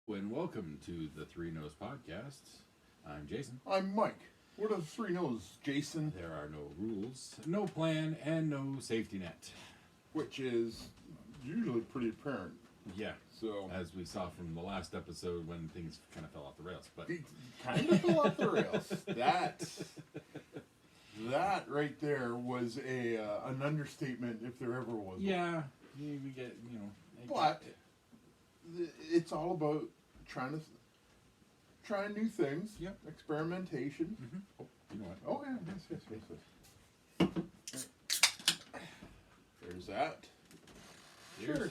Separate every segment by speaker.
Speaker 1: And welcome to the Noes Podcast. I'm Jason.
Speaker 2: I'm Mike. What are the three Noes, Jason?
Speaker 1: There are no rules, no plan, and no safety net.
Speaker 2: Which is usually pretty apparent.
Speaker 1: Yeah.
Speaker 2: So,
Speaker 1: as we saw from the last episode when things kind of fell off the rails, but
Speaker 2: it kind of fell off the rails. That right there was an understatement if there ever was.
Speaker 1: Yeah, we get
Speaker 2: But it's all about trying new things.
Speaker 1: Yep.
Speaker 2: Experimentation.
Speaker 1: Mm-hmm. Oh, you know what?
Speaker 2: Oh yeah, yes. There's that. Cheers.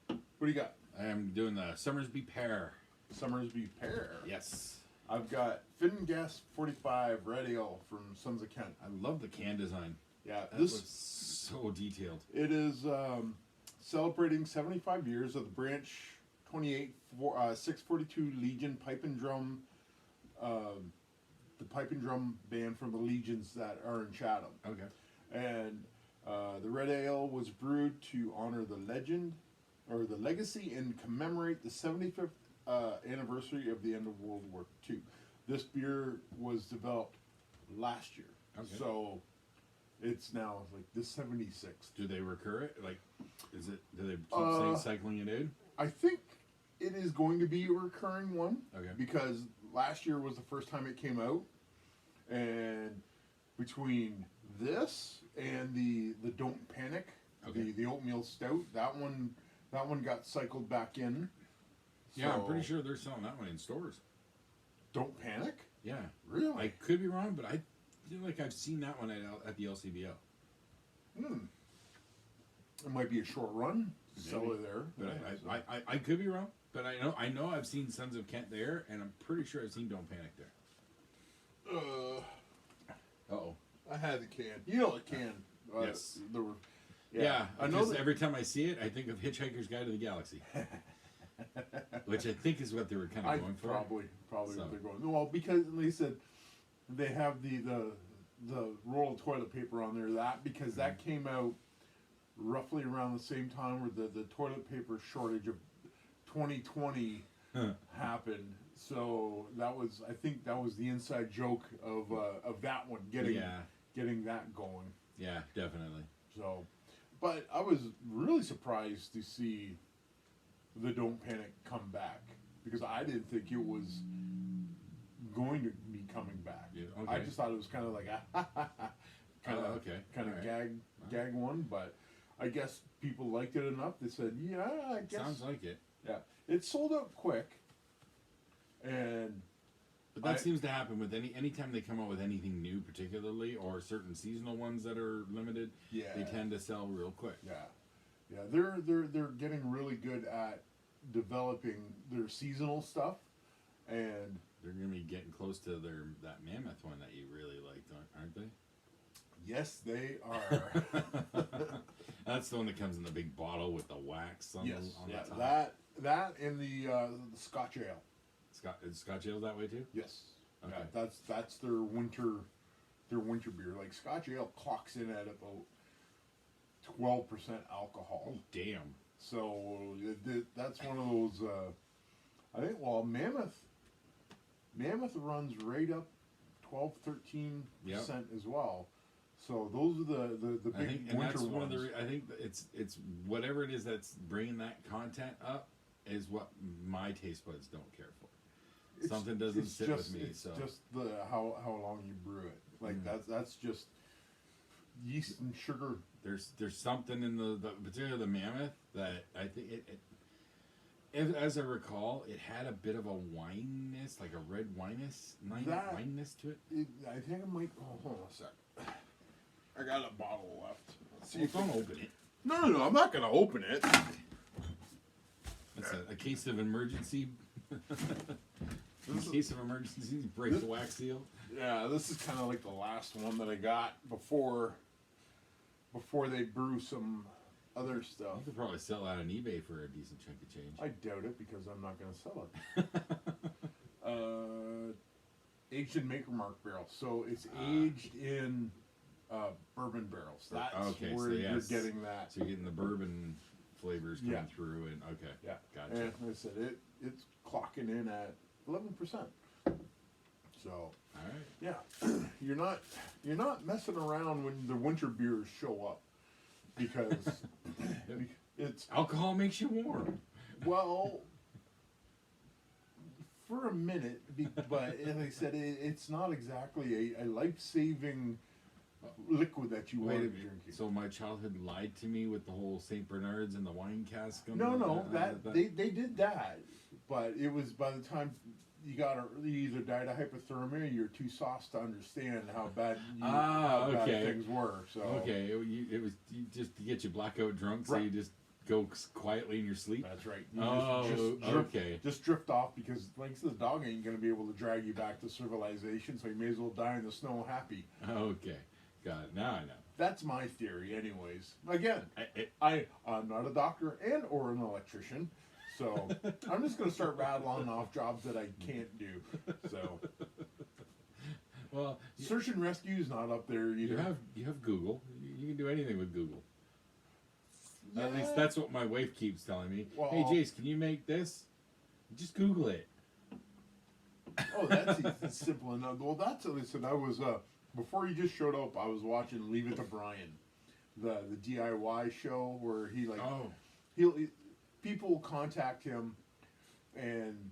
Speaker 2: What do you got?
Speaker 1: I am doing the Summersby pear.
Speaker 2: Summersby pear.
Speaker 1: Yes.
Speaker 2: I've got Finnegas 45 Red Ale from Sons of Kent.
Speaker 1: I love the can design.
Speaker 2: Yeah,
Speaker 1: This was so detailed.
Speaker 2: It is celebrating 75 years of the Branch 642 Legion Pipe and Drum, the pipe and drum band from the Legions that are in Chatham.
Speaker 1: Okay.
Speaker 2: And the Red Ale was brewed to honor the legend, or the legacy, and commemorate the 75th anniversary of the end of World War II. This beer was developed last year.
Speaker 1: Okay.
Speaker 2: So it's now like the 76th.
Speaker 1: Do they recur it? Like, do they keep cycling it in?
Speaker 2: I think it is going to be a recurring one.
Speaker 1: Okay.
Speaker 2: Because last year was the first time it came out. And between this and the Don't Panic,
Speaker 1: okay,
Speaker 2: the oatmeal stout, that one got cycled back in.
Speaker 1: Yeah,
Speaker 2: So,
Speaker 1: I'm pretty sure they're selling that one in stores.
Speaker 2: Don't Panic?
Speaker 1: Yeah.
Speaker 2: Really?
Speaker 1: I could be wrong, but I feel like I've seen that one at the LCBO.
Speaker 2: It might be a short run
Speaker 1: Maybe.
Speaker 2: seller there.
Speaker 1: But
Speaker 2: Yeah,
Speaker 1: I could be wrong. But I know I've seen Sons of Kent there, and I'm pretty sure I've seen Don't Panic there. Uh-oh.
Speaker 2: I had the can. You know the can.
Speaker 1: Yes.
Speaker 2: Yeah.
Speaker 1: I know every time I see it, I think of Hitchhiker's Guide to the Galaxy. Which I think is what they were kind of going for.
Speaker 2: Probably
Speaker 1: So.
Speaker 2: what they're going. Well, because they said they have the roll of toilet paper on there. Because that came out roughly around the same time where the toilet paper shortage of 2020 happened. So I think that was the inside joke of that one getting that going.
Speaker 1: Yeah, definitely.
Speaker 2: So, but I was really surprised to see the Don't Panic come back, because I didn't think it was going to be coming back.
Speaker 1: Yeah, okay.
Speaker 2: I just thought it was kind of like a gag one, but I guess people liked it enough. They said, yeah, I guess.
Speaker 1: Sounds like it.
Speaker 2: Yeah, it sold out quick,
Speaker 1: But that seems to happen with anytime they come out with anything new, particularly, or certain seasonal ones that are limited.
Speaker 2: Yeah,
Speaker 1: they tend to sell real quick.
Speaker 2: Yeah, they're getting really good at developing their seasonal stuff, and
Speaker 1: they're going to be getting close to that Mammoth one that you really liked, aren't they?
Speaker 2: Yes, they are.
Speaker 1: That's the one that comes in the big bottle with the wax on the top.
Speaker 2: That and the Scotch Ale.
Speaker 1: Is Scotch Ale that way too?
Speaker 2: Yes.
Speaker 1: Okay.
Speaker 2: Yeah, that's their winter beer. Like Scotch Ale clocks in at about 12% alcohol.
Speaker 1: Oh damn!
Speaker 2: So that's one of those. I think Mammoth runs right up 12-13% as well. So those are the big winter ones.
Speaker 1: I think it's whatever it is that's bringing that content up is what my taste buds don't care for. Something doesn't sit with me.
Speaker 2: It's
Speaker 1: so
Speaker 2: just how long you brew it. Like that's just yeast and sugar.
Speaker 1: There's something in the particularly the Mammoth that I think as I recall, it had a bit of a wineness, like a red wineness to it.
Speaker 2: I think it might. Oh, hold on a sec. I got a bottle left.
Speaker 1: Let's see if don't open it.
Speaker 2: No, I'm not gonna open it.
Speaker 1: That's a case of emergency. In case of emergency, break the wax seal.
Speaker 2: Yeah, this is kind of like the last one that I got before they brew some other stuff.
Speaker 1: You could probably sell that on eBay for a decent chunk of change.
Speaker 2: I doubt it, because I'm not going to sell it. Aged in Maker Mark barrels. So it's aged in bourbon barrels. That's where you're getting that.
Speaker 1: So you're getting the bourbon flavors coming
Speaker 2: Yeah.
Speaker 1: through, and okay,
Speaker 2: Yeah.
Speaker 1: gotcha.
Speaker 2: And like I said, it's clocking in at 11%. So
Speaker 1: All right.
Speaker 2: yeah, you're not messing around when the winter beers show up, because it's
Speaker 1: Alcohol makes you warm.
Speaker 2: well for a minute, but like I said, it's not exactly a life-saving liquid that you want
Speaker 1: Wait a
Speaker 2: to be
Speaker 1: minute.
Speaker 2: drinking.
Speaker 1: So my childhood lied to me with the whole St. Bernard's and the wine cask. And
Speaker 2: No, they did that, but it was by the time you either died of hypothermia, or you're too sauced to understand how bad
Speaker 1: okay.
Speaker 2: things were. So
Speaker 1: Okay, it was just to get you blackout drunk, so
Speaker 2: Right.
Speaker 1: you just go quietly in your sleep.
Speaker 2: that's right. You
Speaker 1: Okay.
Speaker 2: Just drift off, because like the dog ain't gonna be able to drag you back to civilization, so you may as well die in the snow happy.
Speaker 1: Okay, got it. Now I know.
Speaker 2: That's my theory, anyways. Again,
Speaker 1: I-
Speaker 2: I'm not a doctor or an electrician, so I'm just gonna start rattling off jobs that I can't do. So
Speaker 1: well,
Speaker 2: search and rescue is not up there either.
Speaker 1: you have Google. You can do anything with Google. At
Speaker 2: Yeah.
Speaker 1: least that's what my wife keeps telling me.
Speaker 2: Well,
Speaker 1: hey, Jace, can you make this? Just Google it.
Speaker 2: Oh, that's easy, simple enough. Well, listen. I was before you just showed up, I was watching Leave It to Brian, the DIY show where people contact him, and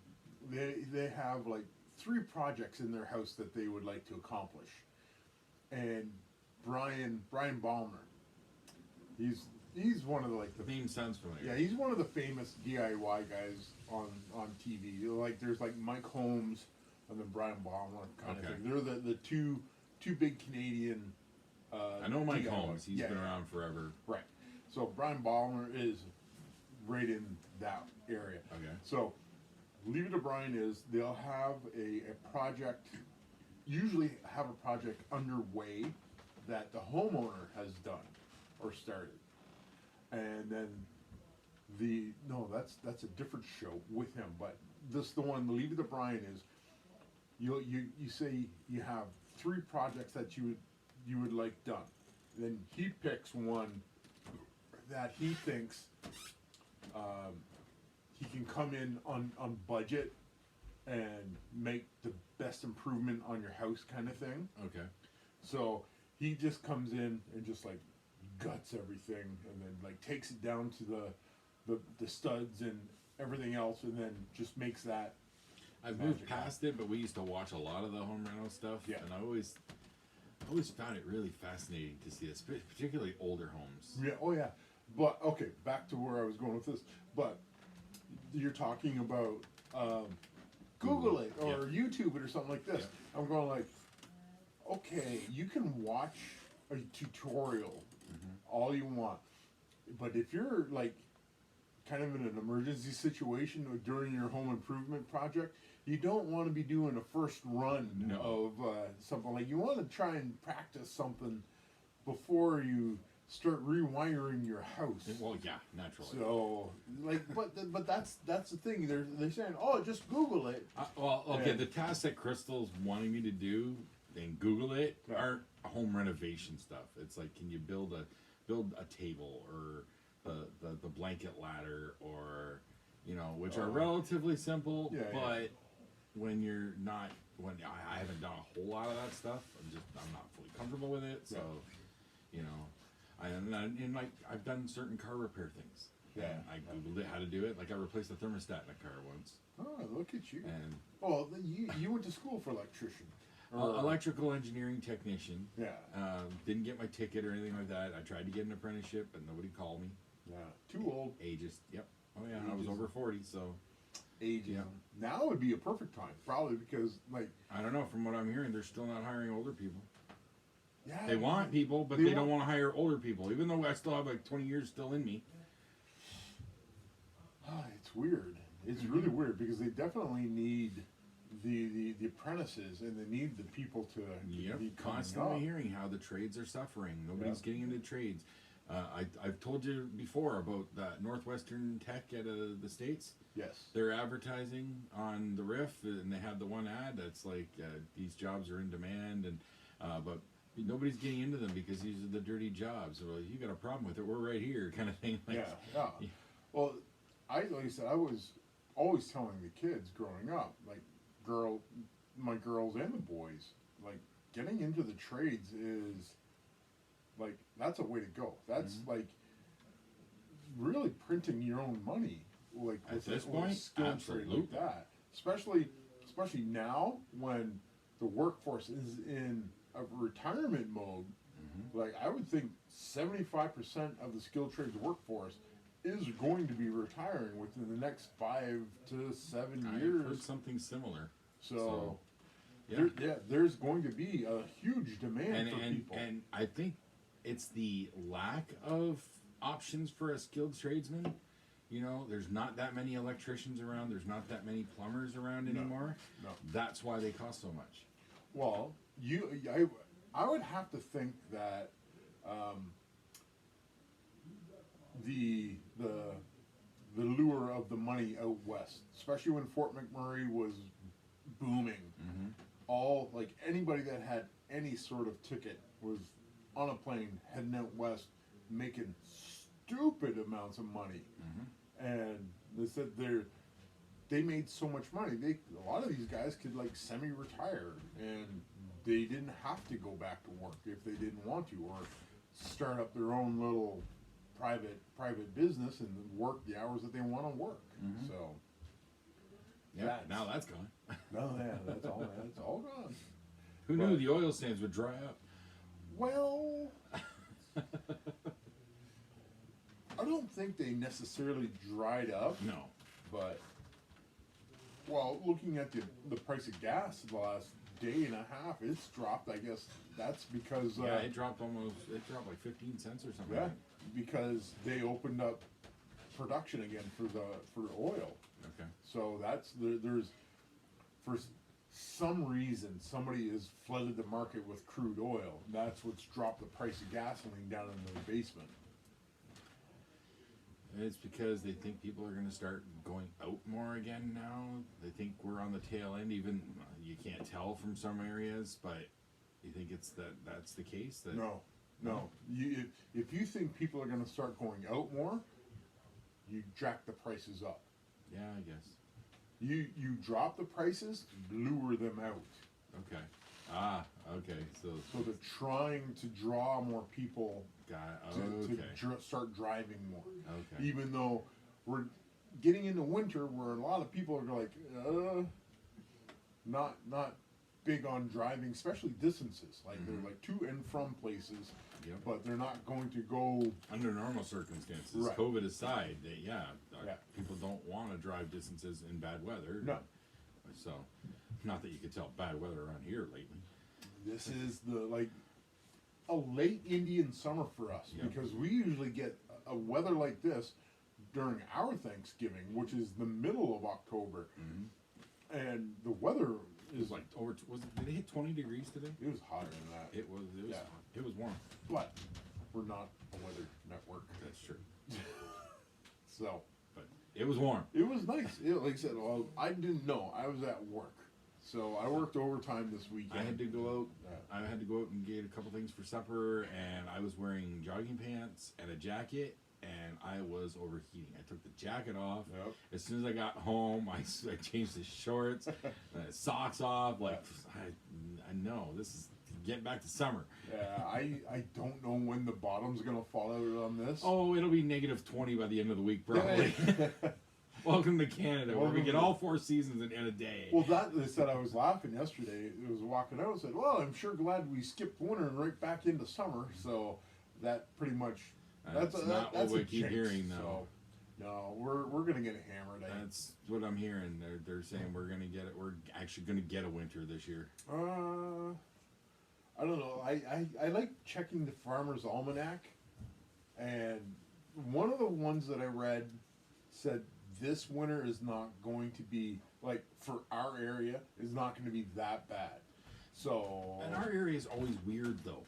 Speaker 2: they have like 3 projects in their house that they would like to accomplish, and Brian Ballmer, he's one of the
Speaker 1: Name sounds familiar.
Speaker 2: yeah, he's one of the famous DIY guys on TV. Like there's like Mike Holmes and then Brian Ballmer kind of
Speaker 1: Okay.
Speaker 2: thing. They're the two big Canadian.
Speaker 1: I know Mike
Speaker 2: DIY.
Speaker 1: Holmes. He's
Speaker 2: Yeah,
Speaker 1: been
Speaker 2: yeah.
Speaker 1: around forever.
Speaker 2: Right. So Brian Ballmer is right in that area.
Speaker 1: Okay.
Speaker 2: So Leave It to Brian is they'll have a project, usually have a project underway that the homeowner has done or started. And then that's a different show with him, but the one Leave It to Brian is you say you have 3 projects that you would like done. Then he picks one that he thinks he can come in on budget and make the best improvement on your house kind of thing.
Speaker 1: Okay.
Speaker 2: So he just comes in and just like guts everything, and then like takes it down to the studs and everything else, and then just makes that.
Speaker 1: I've moved past it, but we used to watch a lot of the home rental stuff,
Speaker 2: Yeah.
Speaker 1: and I always found it really fascinating to see this, particularly older homes.
Speaker 2: Yeah. Oh yeah. But okay, back to where I was going with this. But you're talking about Google it or YouTube it or something like this.
Speaker 1: Yeah.
Speaker 2: I'm going like, okay, you can watch a tutorial all you want, but if you're like kind of in an emergency situation or during your home improvement project, you don't want to be doing a first run of something. Like you want to try and practice something before you start rewiring your house.
Speaker 1: Well, yeah, naturally.
Speaker 2: So, like, but that's the thing. They're saying, oh, just Google it.
Speaker 1: Well, okay,
Speaker 2: And-
Speaker 1: the tasks that Crystal's wanting me to do and Google it
Speaker 2: Yeah.
Speaker 1: aren't home renovation stuff. It's like, can you build a table or the blanket ladder, or which are relatively simple,
Speaker 2: Yeah, yeah.
Speaker 1: but when you're not, I haven't done a whole lot of that stuff. I'm not fully comfortable with it, so and like I've done certain car repair things.
Speaker 2: Yeah.
Speaker 1: And I Googled it how to do it. Like I replaced a thermostat in a car once.
Speaker 2: Oh, look at you.
Speaker 1: And
Speaker 2: Well, then you went to school for electrician.
Speaker 1: electrical engineering technician.
Speaker 2: Yeah.
Speaker 1: Didn't get my ticket or anything like that. I tried to get an apprenticeship, but nobody called me.
Speaker 2: Yeah. Too old.
Speaker 1: Ages. Yep. Oh yeah, I was
Speaker 2: Ageism.
Speaker 1: over 40, so
Speaker 2: Ageism.
Speaker 1: Yeah.
Speaker 2: Now would be a perfect time, probably because like
Speaker 1: I don't know. From what I'm hearing, they're still not hiring older people.
Speaker 2: yeah,
Speaker 1: They want people, but they don't want to hire older people. Even though I still have like 20 years still in me.
Speaker 2: It's weird. It's really weird because they definitely need the apprentices and they need the people to
Speaker 1: Yep.
Speaker 2: be coming
Speaker 1: Constantly
Speaker 2: up.
Speaker 1: hearing how the trades are suffering. Nobody's
Speaker 2: Yeah.
Speaker 1: getting into trades. I've told you before about that Northwestern Tech at the States.
Speaker 2: Yes.
Speaker 1: They're advertising on the RIF, and they have the one ad that's like these jobs are in demand, and but Nobody's getting into them because these are the dirty jobs. Well, you got a problem with it, we're right here, kind of thing. Like,
Speaker 2: yeah. Well, like I said, I was always telling the kids growing up, like my girls and the boys, like getting into the trades is like that's a way to go. That's like really printing your own money, like
Speaker 1: at this point,
Speaker 2: skilled trade like that. Especially now when the workforce is in a retirement mode. Like I would think 75% of the skilled trades workforce is going to be retiring within the next 5 to 7 years.
Speaker 1: I've heard something similar.
Speaker 2: So there's going to be a huge demand for people.
Speaker 1: And I think it's the lack of options for a skilled tradesman. You know, there's not that many electricians around. There's not that many plumbers around anymore.
Speaker 2: No.
Speaker 1: That's why they cost so much.
Speaker 2: Well, I would have to think that the lure of the money out west, especially when Fort McMurray was booming, all like anybody that had any sort of ticket was on a plane heading out west, making stupid amounts of money, and they said they made so much money. A lot of these guys could like semi-retire, and they didn't have to go back to work if they didn't want to, or start up their own little private business and work the hours that they want to work. So
Speaker 1: yeah, now that's gone.
Speaker 2: No, yeah, that's all gone.
Speaker 1: Who knew the oil sands would dry up?
Speaker 2: Well, I don't think they necessarily dried up.
Speaker 1: No.
Speaker 2: But, well, looking at the price of gas the last day and a half, it's dropped. I guess that's because...
Speaker 1: it dropped like 15 cents or something.
Speaker 2: Yeah, because they opened up production again for oil.
Speaker 1: Okay.
Speaker 2: So there's for some reason somebody has flooded the market with crude oil. That's what's dropped the price of gasoline down in the basement.
Speaker 1: It's because they think people are going to start going out more again now. They think we're on the tail end. Even you can't tell from some areas, but you think that's the case? No. If you think people are going to start going out more, you jack the prices up. Yeah, I guess.
Speaker 2: You drop the prices, lure them out.
Speaker 1: Okay. Okay. So
Speaker 2: they're trying to draw more people to start driving more.
Speaker 1: Okay.
Speaker 2: Even though we're getting into winter where a lot of people are like, not big on driving, especially distances. Like they're like to and from places, but they're not going to go
Speaker 1: under normal circumstances.
Speaker 2: Right.
Speaker 1: COVID aside, people don't want to drive distances in bad weather.
Speaker 2: No.
Speaker 1: So, not that you could tell bad weather around here lately.
Speaker 2: This is a late Indian summer for us because we usually get a weather like this during our Thanksgiving, which is the middle of October, and the weather is
Speaker 1: like did it hit 20 degrees today?
Speaker 2: It was hotter than that.
Speaker 1: It was it was warm.
Speaker 2: But we're not a weather network.
Speaker 1: That's true.
Speaker 2: So,
Speaker 1: but it was warm.
Speaker 2: It was nice. Like I said, well, I didn't know. I was at work. So I worked overtime this weekend.
Speaker 1: I had to go out. I had to go out and get a couple things for supper, and I was wearing jogging pants and a jacket, and I was overheating. I took the jacket off.
Speaker 2: Yep.
Speaker 1: As soon as I got home, I changed the shorts, socks off. Like I know this is getting back to summer.
Speaker 2: Yeah, I don't know when the bottom's gonna fall out on this.
Speaker 1: Oh, it'll be -20 by the end of the week, probably. Welcome to Canada, where we get all 4 seasons in a day.
Speaker 2: Well, they said I was laughing yesterday. I was walking out and said, well, I'm sure glad we skipped winter and right back into summer. So that pretty much, that's
Speaker 1: not what we keep
Speaker 2: jinx.
Speaker 1: hearing, though.
Speaker 2: So, no, we're going to get hammered.
Speaker 1: That's what I'm hearing. They're saying we're going to get it. We're actually going to get a winter this year.
Speaker 2: I don't know. I like checking the Farmer's Almanac. And one of the ones that I read said, this winter is not going to be, like, for our area, is not going to be that bad. So...
Speaker 1: And our area is always weird, though.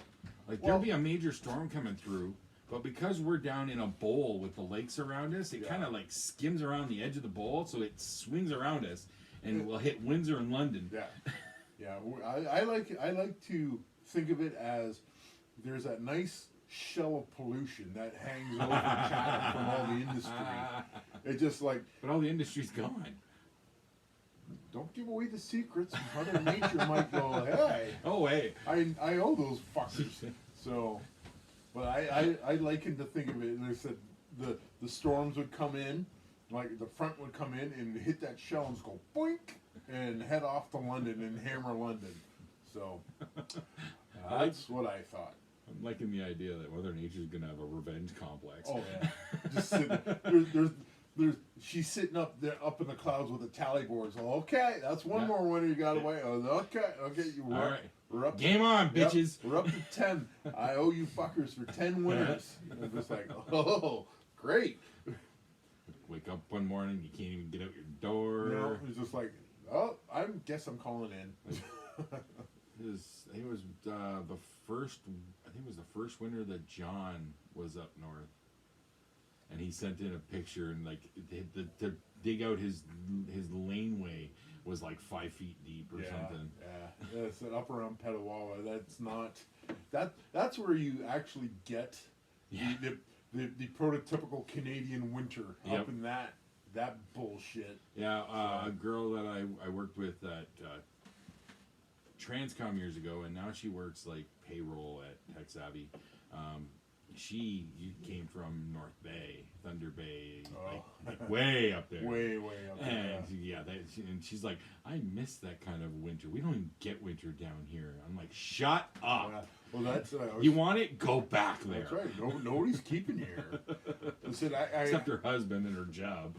Speaker 1: Like, there'll be a major storm coming through, but because we're down in a bowl with the lakes around us, it kind of, like, skims around the edge of the bowl, so it swings around us, and we'll hit Windsor and London.
Speaker 2: Yeah. Yeah, I like to think of it as there's that nice shell of pollution that hangs over Chatham from all the industry. It just like,
Speaker 1: But all the industry's gone.
Speaker 2: don't give away the secrets. Mother Nature might go, hey,
Speaker 1: Oh, hey.
Speaker 2: I owe those fuckers. So, but I liken to think of it, and they said the storms would come in, like the front would come in and hit that shell and just go boink and head off to London and hammer London. So that's what I thought.
Speaker 1: I'm liking the idea that Mother Nature's gonna have a revenge complex.
Speaker 2: Oh yeah, just sitting, there's she's sitting up there up in the clouds with a tally board. So okay, that's one more winner you got away. Oh, okay,
Speaker 1: All right.
Speaker 2: We're up.
Speaker 1: Game on,
Speaker 2: Yep,
Speaker 1: bitches.
Speaker 2: we're up to 10. I owe you fuckers for 10 winners. And I'm just like, oh, great.
Speaker 1: Wake up one morning, you can't even get out your door.
Speaker 2: You know, it's just like, oh, I guess I'm calling in.
Speaker 1: I think it was the first winter that John was up north, and he sent in a picture, and like to dig out his laneway was like 5 feet deep or something.
Speaker 2: Yeah, it's up around Petawawa. That's not that's where you actually get the prototypical Canadian winter up in that bullshit.
Speaker 1: Yeah, a girl that I worked with at Transcom years ago, and now she works like payroll at Tech Savvy. She came from North Bay, Thunder Bay, like way up there.
Speaker 2: Way up there.
Speaker 1: And and she's like, I miss that kind of winter. We don't even get winter down here. I'm like, shut up.
Speaker 2: Well, that's
Speaker 1: you want it? Go back there.
Speaker 2: That's right. No, nobody's keeping you here. Listen,
Speaker 1: Except her husband and her job.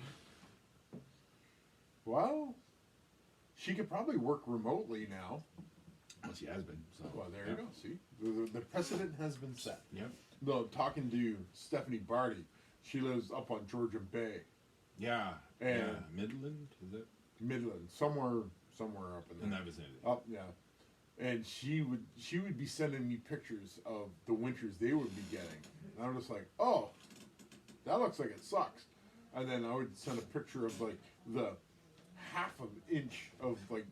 Speaker 2: Well, she could probably work remotely now.
Speaker 1: Well, she has been. So.
Speaker 2: Well, there you go. See, the precedent has been set.
Speaker 1: Yep.
Speaker 2: No, talking to Stephanie Barty, she lives up on Georgian Bay.
Speaker 1: Yeah.
Speaker 2: And
Speaker 1: Midland, is it?
Speaker 2: Midland, somewhere up in there.
Speaker 1: In that vicinity.
Speaker 2: Up, yeah. And she would be sending me pictures of the winters they would be getting, and I'm just like, oh, that looks like it sucks. And then I would send a picture of like the half an inch of like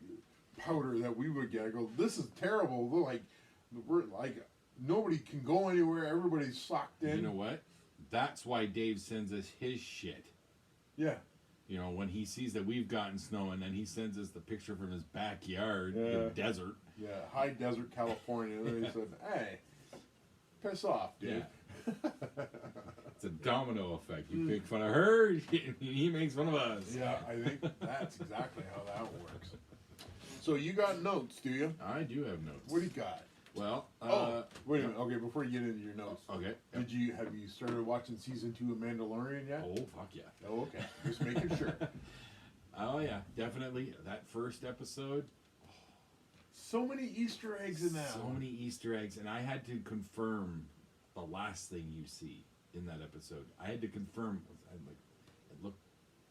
Speaker 2: powder that we would get. I go, this is terrible. We're like, nobody can go anywhere. Everybody's socked in.
Speaker 1: You know what? That's why Dave sends us his shit.
Speaker 2: Yeah.
Speaker 1: You know, when he sees that we've gotten snow, and then he sends us the picture from his backyard, the desert.
Speaker 2: Yeah, high desert California. And then he said, hey, piss off, dude.
Speaker 1: Yeah. It's a domino effect. You make fun of her, he makes fun of us.
Speaker 2: Yeah, I think that's exactly how that works. So you got notes, do you?
Speaker 1: I do have notes.
Speaker 2: What do you got?
Speaker 1: Well,
Speaker 2: wait a minute. Okay, before you get into your notes.
Speaker 1: Okay.
Speaker 2: Have you started watching season 2 of Mandalorian yet?
Speaker 1: Oh, fuck yeah.
Speaker 2: Oh, okay. Just making sure.
Speaker 1: Oh, yeah, definitely. That first episode.
Speaker 2: So many Easter eggs in that.
Speaker 1: So many Easter eggs, and I had to confirm the last thing you see in that episode. I had to confirm. It looked.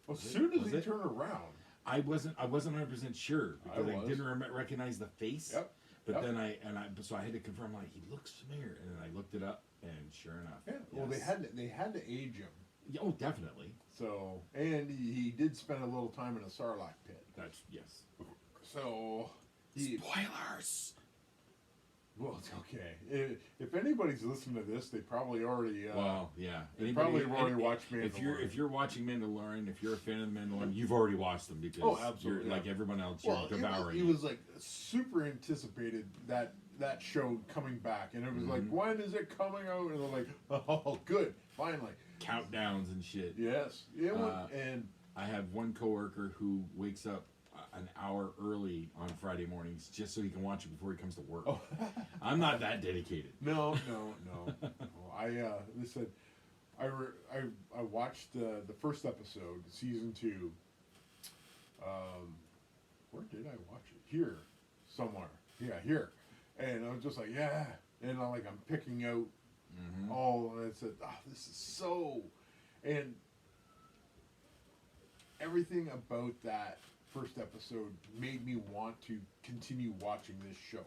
Speaker 2: As soon as he turned around.
Speaker 1: I wasn't 100% sure because I didn't recognize the face.
Speaker 2: Yep.
Speaker 1: But then so I had to confirm, like, he looks familiar, and then I looked it up, and sure enough.
Speaker 2: Yeah. Well, they had to age him.
Speaker 1: Yeah, oh, definitely.
Speaker 2: So, and he did spend a little time in a Sarlacc pit.
Speaker 1: That's yes.
Speaker 2: So
Speaker 1: spoilers.
Speaker 2: Well, it's okay. If anybody's listening to this, they probably already.
Speaker 1: Well, yeah.
Speaker 2: They probably already watched Mandalorian.
Speaker 1: If you're watching Mandalorian, if you're a fan of the Mandalorian, you've already watched them because
Speaker 2: absolutely,
Speaker 1: you're like everyone else. You're devouring.
Speaker 2: It was like super anticipated that show coming back, and it was like, when is it coming out? And they're like, oh, good, finally.
Speaker 1: Countdowns and shit.
Speaker 2: Yes. Yeah. And
Speaker 1: I have one coworker who wakes up an hour early on Friday mornings just so he can watch it before he comes to work. Oh. I'm not that dedicated.
Speaker 2: No. Listen, I watched the first episode, season 2. Where did I watch it? Here, somewhere. Yeah, here. And I was just like, yeah. And I'm picking out all, and I said, this is so. And everything about that first episode made me want to continue watching this show.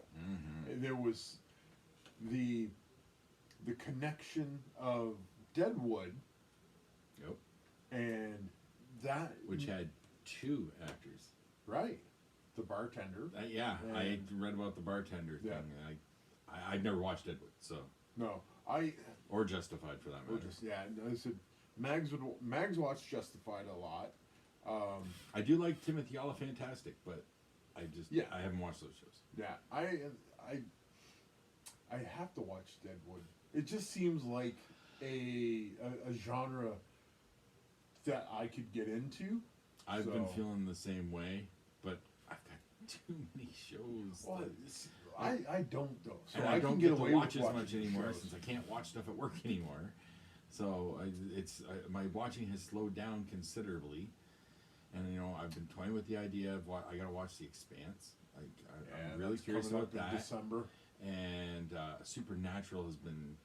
Speaker 2: There was the connection of Deadwood.
Speaker 1: Yep.
Speaker 2: And that,
Speaker 1: which had 2 actors.
Speaker 2: Right. The bartender.
Speaker 1: I read about the bartender thing. I've never watched Deadwood, so
Speaker 2: No,
Speaker 1: or Justified for that matter.
Speaker 2: I said Mags watched Justified a lot.
Speaker 1: I do like Timothy Olyphantastic, but I haven't watched those shows.
Speaker 2: Yeah, I have to watch Deadwood. It just seems like a genre that I could get into.
Speaker 1: I've been feeling the same way, but I've got too many shows.
Speaker 2: Well, I don't though, so
Speaker 1: and
Speaker 2: I
Speaker 1: don't
Speaker 2: can
Speaker 1: get
Speaker 2: get
Speaker 1: to
Speaker 2: away
Speaker 1: watch
Speaker 2: with
Speaker 1: as much anymore
Speaker 2: shows.
Speaker 1: since I can't watch stuff at work anymore. So my watching has slowed down considerably, and I've been toying with the idea of I got to watch The Expanse. I'm really curious about that.
Speaker 2: In December.
Speaker 1: And Supernatural has been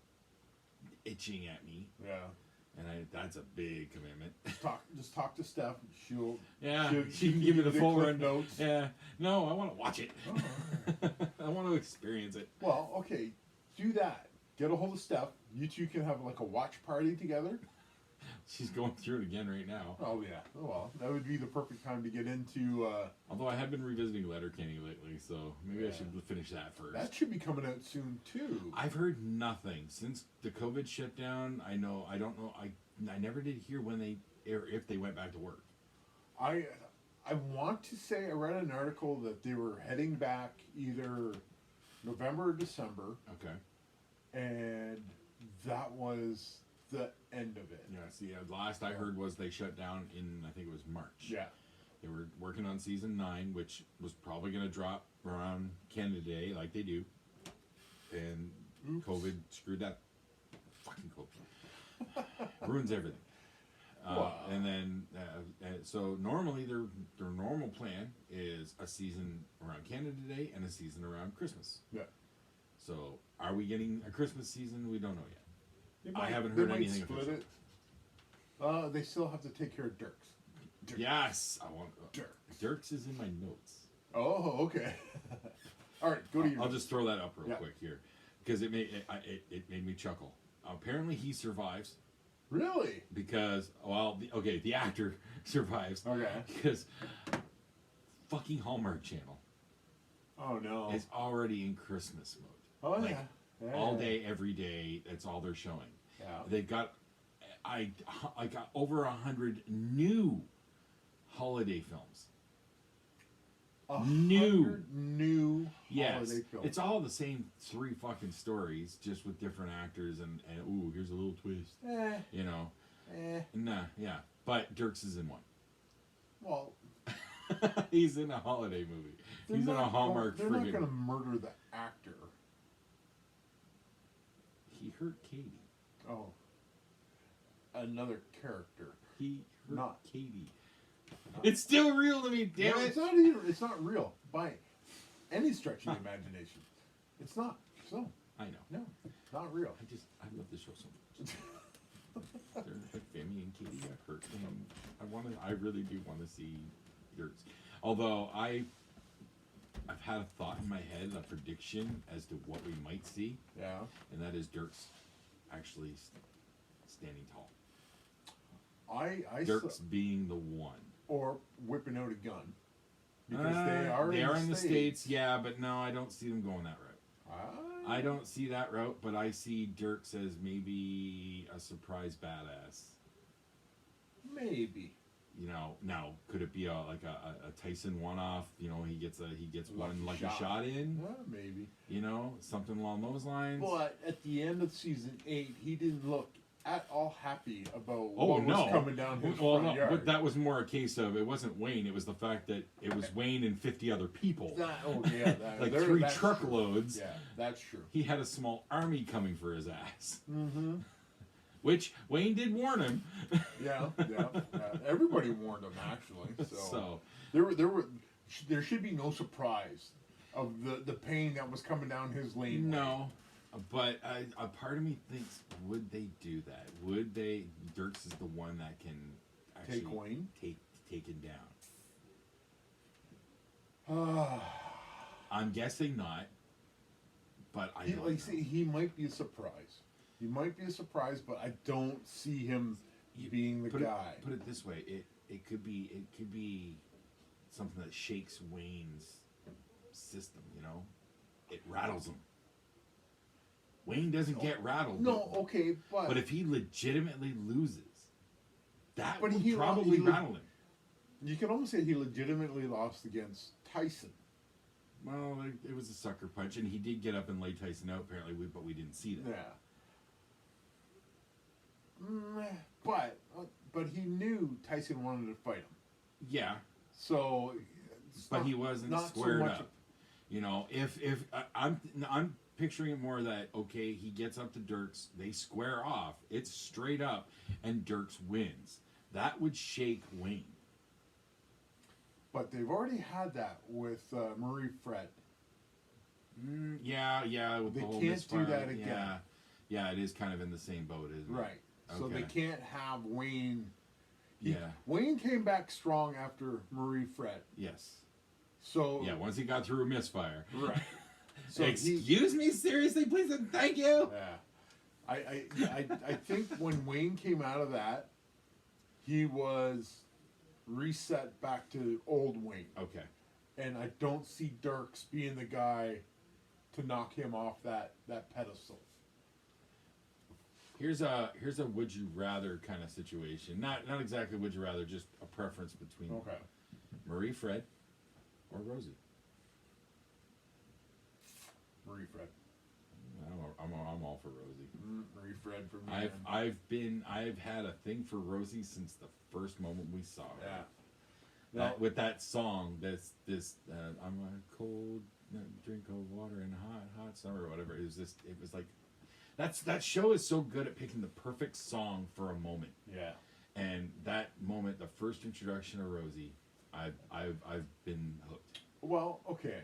Speaker 1: itching at me.
Speaker 2: Yeah.
Speaker 1: And that's a big commitment.
Speaker 2: Just talk to Steph. She
Speaker 1: can give me the full run
Speaker 2: notes.
Speaker 1: Yeah. No, I want to watch it.
Speaker 2: Oh.
Speaker 1: I want to experience it.
Speaker 2: Well, okay, do that. Get a hold of Steph. You two can have like a watch party together.
Speaker 1: She's going through it again right now.
Speaker 2: Oh yeah. Oh well, that would be the perfect time to get into.
Speaker 1: Although I have been revisiting Letterkenny lately, so maybe I should finish that first.
Speaker 2: That should be coming out soon too.
Speaker 1: I've heard nothing since the COVID shutdown. I don't know. I never did hear when they or if they went back to work.
Speaker 2: I want to say I read an article that they were heading back either November or December.
Speaker 1: Okay.
Speaker 2: And that was the end of it.
Speaker 1: Yeah, see, the last I heard was they shut down in, I think it was March.
Speaker 2: Yeah.
Speaker 1: They were working on season 9, which was probably going to drop around Canada Day, like they do. And COVID screwed that. Fucking COVID. Ruins everything. And then, so normally their normal plan is a season around Canada Day and a season around Christmas.
Speaker 2: Yeah.
Speaker 1: So, are we getting a Christmas season? We don't know yet.
Speaker 2: I
Speaker 1: haven't heard anything
Speaker 2: split it. They still have to take care of Dirks.
Speaker 1: Yes, I want
Speaker 2: Dirks.
Speaker 1: Dirks is in my notes.
Speaker 2: Oh, okay. All right, go to your.
Speaker 1: I'll just throw that up real quick here, because it made me chuckle. Apparently, he survives.
Speaker 2: Really?
Speaker 1: Because the actor survives.
Speaker 2: Okay.
Speaker 1: Because fucking Hallmark Channel.
Speaker 2: Oh no.
Speaker 1: Is already in Christmas mode.
Speaker 2: Oh
Speaker 1: like,
Speaker 2: yeah.
Speaker 1: All day, every day. That's all they're showing.
Speaker 2: Yeah.
Speaker 1: They've got, I got over 100 new holiday films.
Speaker 2: New
Speaker 1: yes,
Speaker 2: holiday films.
Speaker 1: It's all the same 3 fucking stories, just with different actors, and ooh, here's a little twist. Nah, yeah. But Dirks is in one.
Speaker 2: Well,
Speaker 1: he's in a holiday movie. He's in a Hallmark.
Speaker 2: They're not going to murder the actor.
Speaker 1: He hurt Katie.
Speaker 2: Oh, another character.
Speaker 1: He hurt
Speaker 2: not
Speaker 1: Katie. It's still real to me, damn it.
Speaker 2: It's not real by any stretch of the imagination. It's not. So
Speaker 1: I know.
Speaker 2: No, not real.
Speaker 1: I love this show so much. Like Family and Katie got hurt, and I really do want to see Dirks. Although I've had a thought in my head, a prediction as to what we might see.
Speaker 2: Yeah.
Speaker 1: And that is Dirks actually standing tall. Dirks being the one.
Speaker 2: Or whipping out a gun. Because they are in the States.
Speaker 1: Yeah, but no, I don't see them going that route. I don't see that route, but I see Dirks as maybe a surprise badass.
Speaker 2: Maybe.
Speaker 1: Now could it be a Tyson one-off? He gets a shot in.
Speaker 2: Maybe.
Speaker 1: Something along those lines.
Speaker 2: But at the end of season 8, he didn't look at all happy about what was coming down his front yard.
Speaker 1: But that was more a case of, it wasn't Wayne, it was the fact that it was Wayne and 50 other people. Like 3 truckloads.
Speaker 2: True. Yeah, that's true.
Speaker 1: He had a small army coming for his ass.
Speaker 2: Mm-hmm.
Speaker 1: Which Wayne did warn him.
Speaker 2: Yeah. Everybody warned him, actually. So there should be no surprise of the pain that was coming down his lane.
Speaker 1: No. But a part of me thinks, would they do that? Would they? Dirks is the one that can actually
Speaker 2: take Wayne,
Speaker 1: take him down. I'm guessing not. But I don't know.
Speaker 2: He might be a surprise. He might be a surprise, but I don't see him being the guy.
Speaker 1: Put it this way: it could be something that shakes Wayne's system. It rattles him. Wayne doesn't get rattled.
Speaker 2: No, okay,
Speaker 1: but if he legitimately loses, that
Speaker 2: but
Speaker 1: would probably rattle him.
Speaker 2: You can almost say he legitimately lost against Tyson.
Speaker 1: Well, it was a sucker punch, and he did get up and lay Tyson out, apparently, but we didn't see that.
Speaker 2: Yeah. But he knew Tyson wanted to fight him.
Speaker 1: Yeah.
Speaker 2: So,
Speaker 1: but he wasn't
Speaker 2: not
Speaker 1: squared
Speaker 2: so much
Speaker 1: up. You know, if I'm picturing it more that, okay, he gets up to Dirks, they square off, it's straight up, and Dirks wins. That would shake Wayne.
Speaker 2: But they've already had that with Marie Fred.
Speaker 1: Yeah. With
Speaker 2: they
Speaker 1: the whole
Speaker 2: can't do that again.
Speaker 1: Yeah, it is kind of in the same boat, isn't it?
Speaker 2: Right.
Speaker 1: Okay.
Speaker 2: So they can't have Wayne.
Speaker 1: Yeah.
Speaker 2: Wayne came back strong after Marie Fred.
Speaker 1: Yes.
Speaker 2: So
Speaker 1: yeah, once he got through a misfire.
Speaker 2: Right. So
Speaker 1: excuse me, seriously, please, and thank you.
Speaker 2: Yeah. I think when Wayne came out of that, he was reset back to old Wayne.
Speaker 1: Okay.
Speaker 2: And I don't see Dirks being the guy to knock him off that pedestal.
Speaker 1: Here's a would you rather kind of situation. Not exactly would you rather, just a preference between Marie Fred or Rosie.
Speaker 2: Marie Fred.
Speaker 1: I'm all for Rosie.
Speaker 2: Marie Fred for me.
Speaker 1: I've had a thing for Rosie since the first moment we saw her.
Speaker 2: Yeah.
Speaker 1: With that song, this I'm a cold drink of water in a hot summer or whatever. It was like that show is so good at picking the perfect song for a moment.
Speaker 2: Yeah.
Speaker 1: And that moment, the first introduction of Rosie, I've been hooked.
Speaker 2: Well, okay.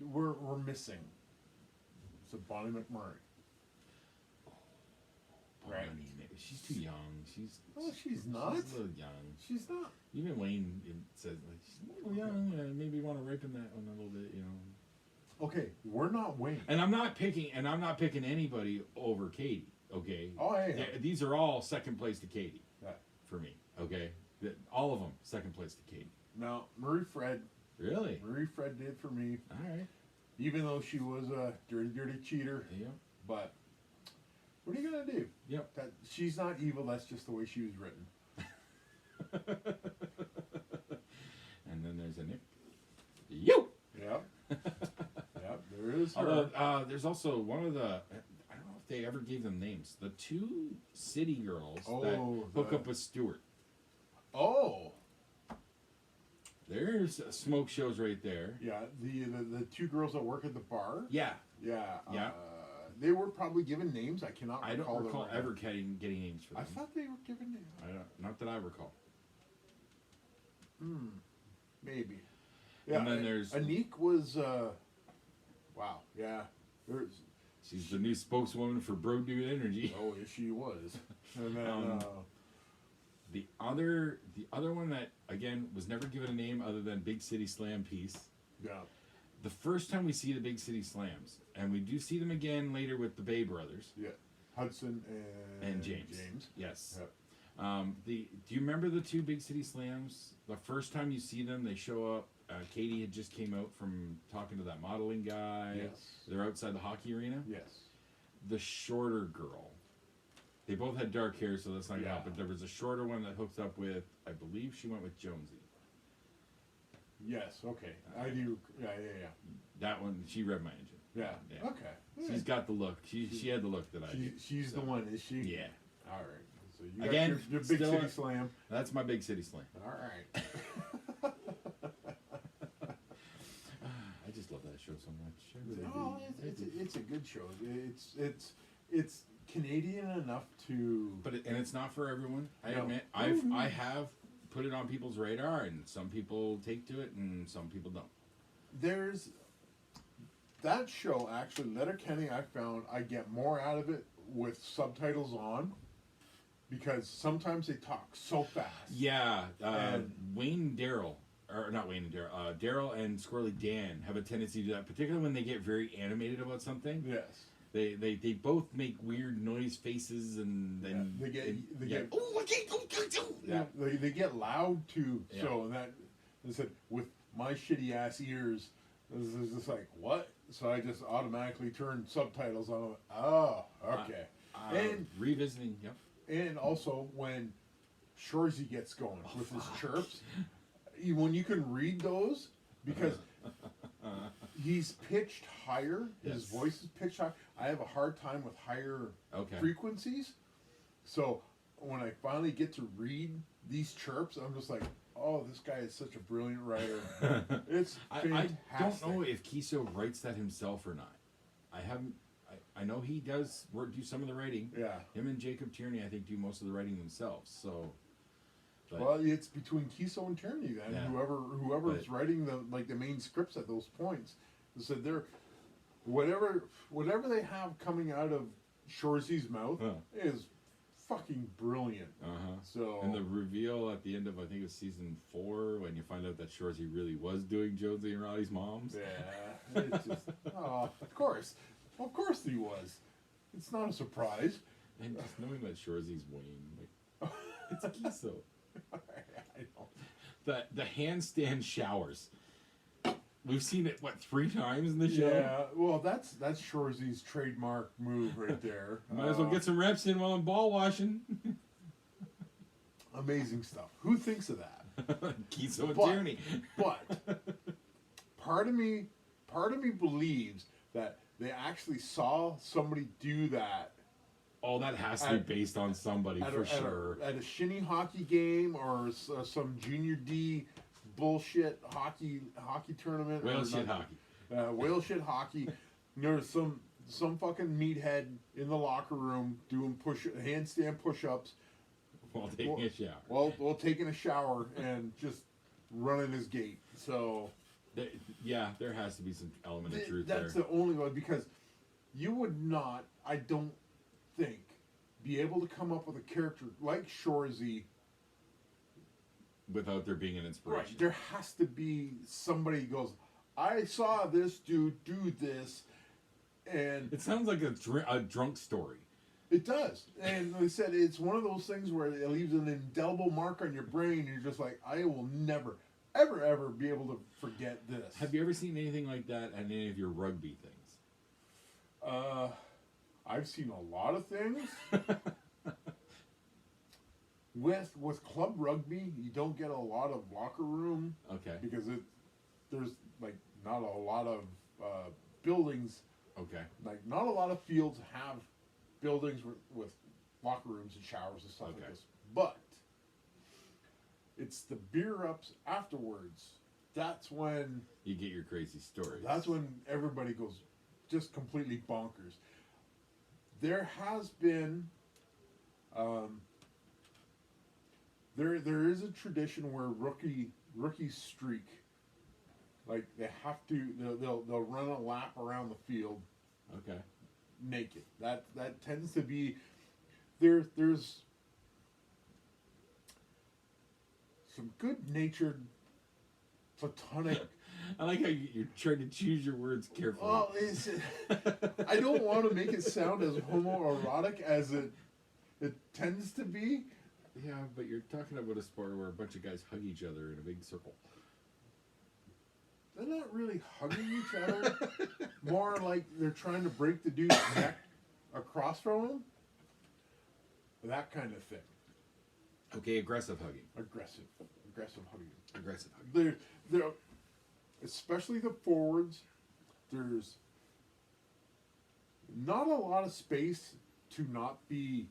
Speaker 2: We're missing. So Bonnie McMurray.
Speaker 1: Bonnie, she's too young. She's
Speaker 2: not.
Speaker 1: She's a little young.
Speaker 2: She's not.
Speaker 1: Even Wayne says like she's a little young. Maybe want to ripen that one a little bit, you know.
Speaker 2: Okay, we're not Wayne.
Speaker 1: And I'm not picking anybody over Katie. Okay.
Speaker 2: Oh, yeah.
Speaker 1: These are all second place to Katie.
Speaker 2: Yeah.
Speaker 1: For me. Okay. All of them second place to Katie.
Speaker 2: Now Marie Fred.
Speaker 1: Really?
Speaker 2: Marie Fred did for me.
Speaker 1: All right.
Speaker 2: Even though she was a dirty cheater.
Speaker 1: Yeah.
Speaker 2: But what are you gonna do?
Speaker 1: Yep.
Speaker 2: That she's not evil. That's just the way she was written.
Speaker 1: And then there's a Nick. You.
Speaker 2: Yep. Yep. There is her.
Speaker 1: Although there's also one of the. I don't know if they ever gave them names. The two city girls that hook up with Stewart.
Speaker 2: Oh.
Speaker 1: There's smoke shows right there.
Speaker 2: Yeah, the two girls that work at the bar.
Speaker 1: Yeah.
Speaker 2: Yeah.
Speaker 1: Yeah.
Speaker 2: They were probably given names. I cannot recall.
Speaker 1: I don't recall ever getting names for them.
Speaker 2: I thought they were given names.
Speaker 1: Not that I recall.
Speaker 2: Maybe. Yeah.
Speaker 1: And then there's
Speaker 2: Anique was. Wow. Yeah.
Speaker 1: She's the new spokeswoman for Bro Dude Energy.
Speaker 2: Oh, yes, she was. And then
Speaker 1: the other one that again was never given a name other than Big City Slam piece.
Speaker 2: Yeah.
Speaker 1: The first time we see the Big City Slams, and we do see them again later with the Bay Brothers.
Speaker 2: Yeah. Hudson and
Speaker 1: James. Yes.
Speaker 2: Yep.
Speaker 1: Do you remember the two Big City Slams? The first time you see them, they show up. Katie had just came out from talking to that modeling guy.
Speaker 2: Yes.
Speaker 1: They're outside the hockey arena.
Speaker 2: Yes.
Speaker 1: The shorter girl. They both had dark hair, so that's not gonna help. But there was a shorter one that hooked up with, I believe she went with Jonesy.
Speaker 2: Yes. Okay. I do. Yeah.
Speaker 1: That one, she read my engine.
Speaker 2: Yeah. Okay.
Speaker 1: She's got the look. She had the look that I did.
Speaker 2: She's the one, is she?
Speaker 1: Yeah.
Speaker 2: All right. So you
Speaker 1: Again,
Speaker 2: got your Big City Slam.
Speaker 1: That's my Big City Slam.
Speaker 2: All right.
Speaker 1: I just love that show so much.
Speaker 2: Oh, it's a good show. It's Canadian enough to.
Speaker 1: But it's not for everyone. I
Speaker 2: No.
Speaker 1: admit, I have put it on people's radar, and some people take to it, and some people don't.
Speaker 2: There's that show actually, Letterkenny. I found I get more out of it with subtitles on, because sometimes they talk so fast.
Speaker 1: Yeah,
Speaker 2: And-
Speaker 1: Wayne and Daryl, or not Wayne and Daryl, Daryl and Squirrely Dan have a tendency to do that, particularly when they get very animated about something.
Speaker 2: Yes.
Speaker 1: They both make weird noise faces, and then
Speaker 2: they get
Speaker 1: yeah.
Speaker 2: they get loud too.
Speaker 1: Yeah.
Speaker 2: So that they said with my shitty ass ears, this is just like what? So I just automatically turned subtitles on. Oh, okay. And
Speaker 1: revisiting, yep.
Speaker 2: And also when Shorzy gets going with his chirps, when you can read those, because he's pitched higher, his voice is pitched higher. I have a hard time with higher frequencies. So when I finally get to read these chirps, I'm just like, oh, this guy is such a brilliant writer. It's fantastic.
Speaker 1: I don't know if Kiso writes that himself or not. I know he does do some of the writing.
Speaker 2: Yeah.
Speaker 1: Him and Jacob Tierney, I think, do most of the writing themselves. So.
Speaker 2: Well, it's between Kiso and Tierney then. Yeah. Whoever is writing the main scripts at those points. So they're whatever they have coming out of Shorzy's mouth is fucking brilliant. So
Speaker 1: and the reveal at the end of, I think it was season 4, when you find out that Shorzy really was doing Jonesy and Roddy's moms.
Speaker 2: Yeah, it's just of course he was. It's not a surprise.
Speaker 1: And just knowing that Shorzy's Wayne, like, it's Kiso.
Speaker 2: I know.
Speaker 1: The handstand showers. We've seen it 3 times in the show.
Speaker 2: Yeah, well, that's Shorzy's trademark move right there.
Speaker 1: Might as well get some reps in while I'm ball washing.
Speaker 2: Amazing stuff. Who thinks of that?
Speaker 1: Kiso and Tierney.
Speaker 2: But part of me believes that they actually saw somebody do that.
Speaker 1: Oh, that has to be based on somebody for sure.
Speaker 2: At a shinny hockey game or some junior D bullshit hockey tournament.
Speaker 1: Whale shit hockey.
Speaker 2: Whale shit hockey. There's some fucking meathead in the locker room doing handstand push-ups
Speaker 1: while taking a shower.
Speaker 2: While taking a shower and just running his gait. So
Speaker 1: there has to be some element of truth
Speaker 2: there. That's the only one, because you would not, I don't think, be able to come up with a character like Shorzy
Speaker 1: without there being an inspiration.
Speaker 2: Right. There has to be somebody who goes, I saw this dude do this, and
Speaker 1: it sounds like a drunk story.
Speaker 2: It does. And like I said, it's one of those things where it leaves an indelible mark on your brain, and you're just like, I will never, ever be able to forget this.
Speaker 1: Have you ever seen anything like that at any of your rugby things?
Speaker 2: I've seen a lot of things. With club rugby, you don't get a lot of locker room.
Speaker 1: Okay.
Speaker 2: Because there's like not a lot of buildings.
Speaker 1: Okay.
Speaker 2: Like not a lot of fields have buildings with locker rooms and showers and stuff like this. But it's the beer ups afterwards. That's when
Speaker 1: you get your crazy stories.
Speaker 2: That's when everybody goes just completely bonkers. There has been, there is a tradition where rookies streak, like they have to, they'll run a lap around the field, naked. That tends to be, there's some good-natured, platonic.
Speaker 1: I like how you're trying to choose your words carefully.
Speaker 2: Well, I don't want to make it sound as homoerotic as it tends to be.
Speaker 1: Yeah, but you're talking about a sport where a bunch of guys hug each other in a big circle.
Speaker 2: They're not really hugging each other. More like they're trying to break the dude's neck across from him. That kind of thing.
Speaker 1: Okay, aggressive hugging.
Speaker 2: Aggressive hugging.
Speaker 1: Aggressive hugging.
Speaker 2: They're especially the forwards, there's not a lot of space to not be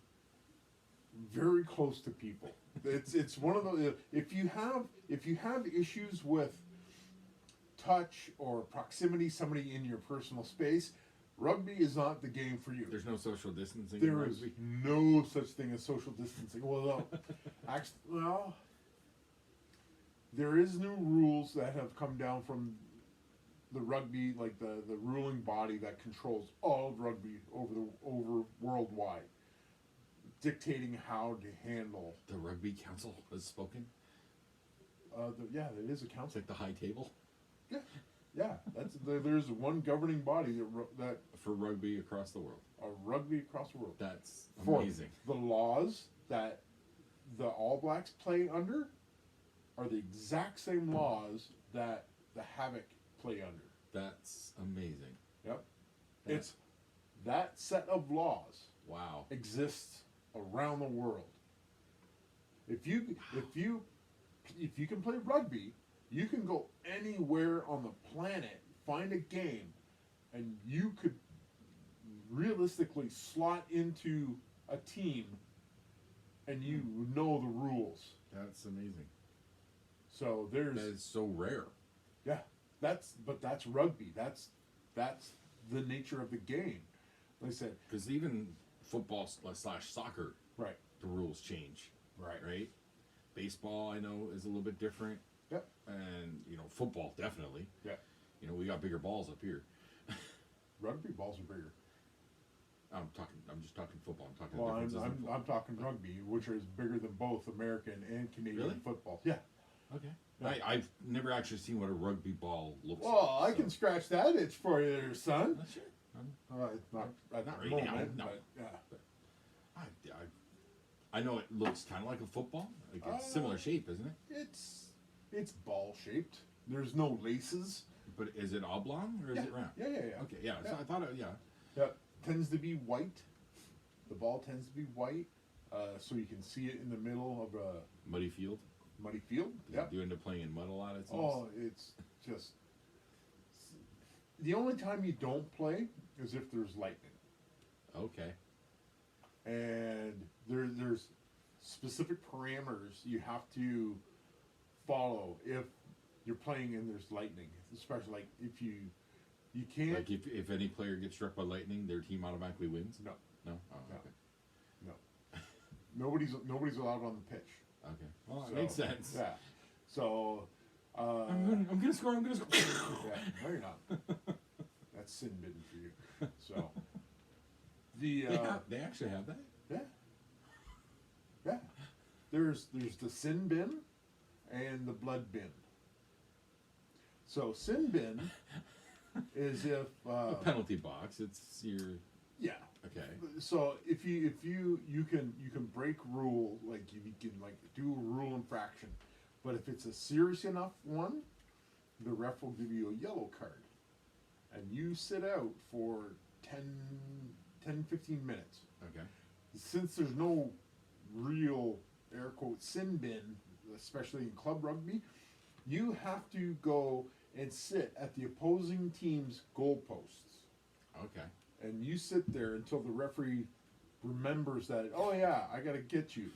Speaker 2: very close to people. It's one of the, if you have issues with touch or proximity, somebody in your personal space, rugby is not the game for you.
Speaker 1: There's no social distancing.
Speaker 2: There is no such thing as social distancing. Well, no. There is new rules that have come down from the rugby, like the ruling body that controls all of rugby over worldwide, dictating how to handle.
Speaker 1: The Rugby Council has spoken?
Speaker 2: It is a council.
Speaker 1: It's like the high table?
Speaker 2: Yeah. There's one governing body that
Speaker 1: for rugby across the world.
Speaker 2: Rugby across the world.
Speaker 1: That's amazing.
Speaker 2: For the laws that the All Blacks play under are the exact same laws that the Havoc play under.
Speaker 1: That's amazing.
Speaker 2: Yep.
Speaker 1: Yeah.
Speaker 2: It's that set of laws
Speaker 1: Wow.
Speaker 2: exists around the world. If you can play rugby, you can go anywhere on the planet, find a game, and you could realistically slot into a team, and you know the rules.
Speaker 1: That's amazing.
Speaker 2: So there's
Speaker 1: That is so rare.
Speaker 2: yeah, that's rugby. That's the nature of the game. Like I said,
Speaker 1: Because even football / soccer,
Speaker 2: right,
Speaker 1: the rules change. Right. Baseball, I know, is a little bit different.
Speaker 2: Yep.
Speaker 1: And football definitely.
Speaker 2: Yeah.
Speaker 1: We got bigger balls up here.
Speaker 2: Rugby balls are bigger.
Speaker 1: I'm just talking football. I'm talking.
Speaker 2: Well,
Speaker 1: differences in football.
Speaker 2: I'm talking rugby, which is bigger than both American and Canadian
Speaker 1: Really?
Speaker 2: football. Yeah.
Speaker 1: Okay.
Speaker 2: Yeah.
Speaker 1: I've never actually seen what a rugby ball looks like.
Speaker 2: Well, I can scratch that itch for you there, son.
Speaker 1: Sure.
Speaker 2: It's not at
Speaker 1: Not
Speaker 2: the
Speaker 1: right now,
Speaker 2: moment,
Speaker 1: no.
Speaker 2: but yeah.
Speaker 1: I know it looks kind of like a football. Like it's similar shape, isn't it?
Speaker 2: It's ball shaped. There's no laces.
Speaker 1: But is it oblong or is it round?
Speaker 2: Yeah.
Speaker 1: Okay, yeah. So
Speaker 2: Yeah.
Speaker 1: I thought it, yeah.
Speaker 2: Yeah. Tends to be white. The ball tends to be white, so you can see it in the middle of a
Speaker 1: Muddy field.
Speaker 2: muddy field.
Speaker 1: Yep. You end up playing in mud a lot, it seems.
Speaker 2: Oh, it's just the only time you don't play is if there's lightning,
Speaker 1: Okay.
Speaker 2: and there's specific parameters you have to follow if you're playing and there's lightning, especially like if you can't.
Speaker 1: Like if any player gets struck by lightning, their team automatically wins?
Speaker 2: No,
Speaker 1: No? Oh,
Speaker 2: No.
Speaker 1: okay.
Speaker 2: nobody's allowed on the pitch.
Speaker 1: Okay. Well, that
Speaker 2: So,
Speaker 1: makes sense.
Speaker 2: Yeah. So.
Speaker 1: I'm gonna score.
Speaker 2: Yeah, no, you're not. That's sin bidden for you. So,
Speaker 1: they actually have that?
Speaker 2: yeah, there's the sin bin and the blood bin. So sin bin is if
Speaker 1: A penalty box. It's your
Speaker 2: yeah.
Speaker 1: okay.
Speaker 2: So if you can break rule, like you can like do a rule infraction, but if it's a serious enough one, the ref will give you a yellow card, and you sit out for 10, 15 minutes.
Speaker 1: Okay.
Speaker 2: Since there's no real air quote sin bin, especially in club rugby, you have to go and sit at the opposing team's goalposts.
Speaker 1: Okay.
Speaker 2: And you sit there until the referee remembers that, oh yeah, I gotta get you.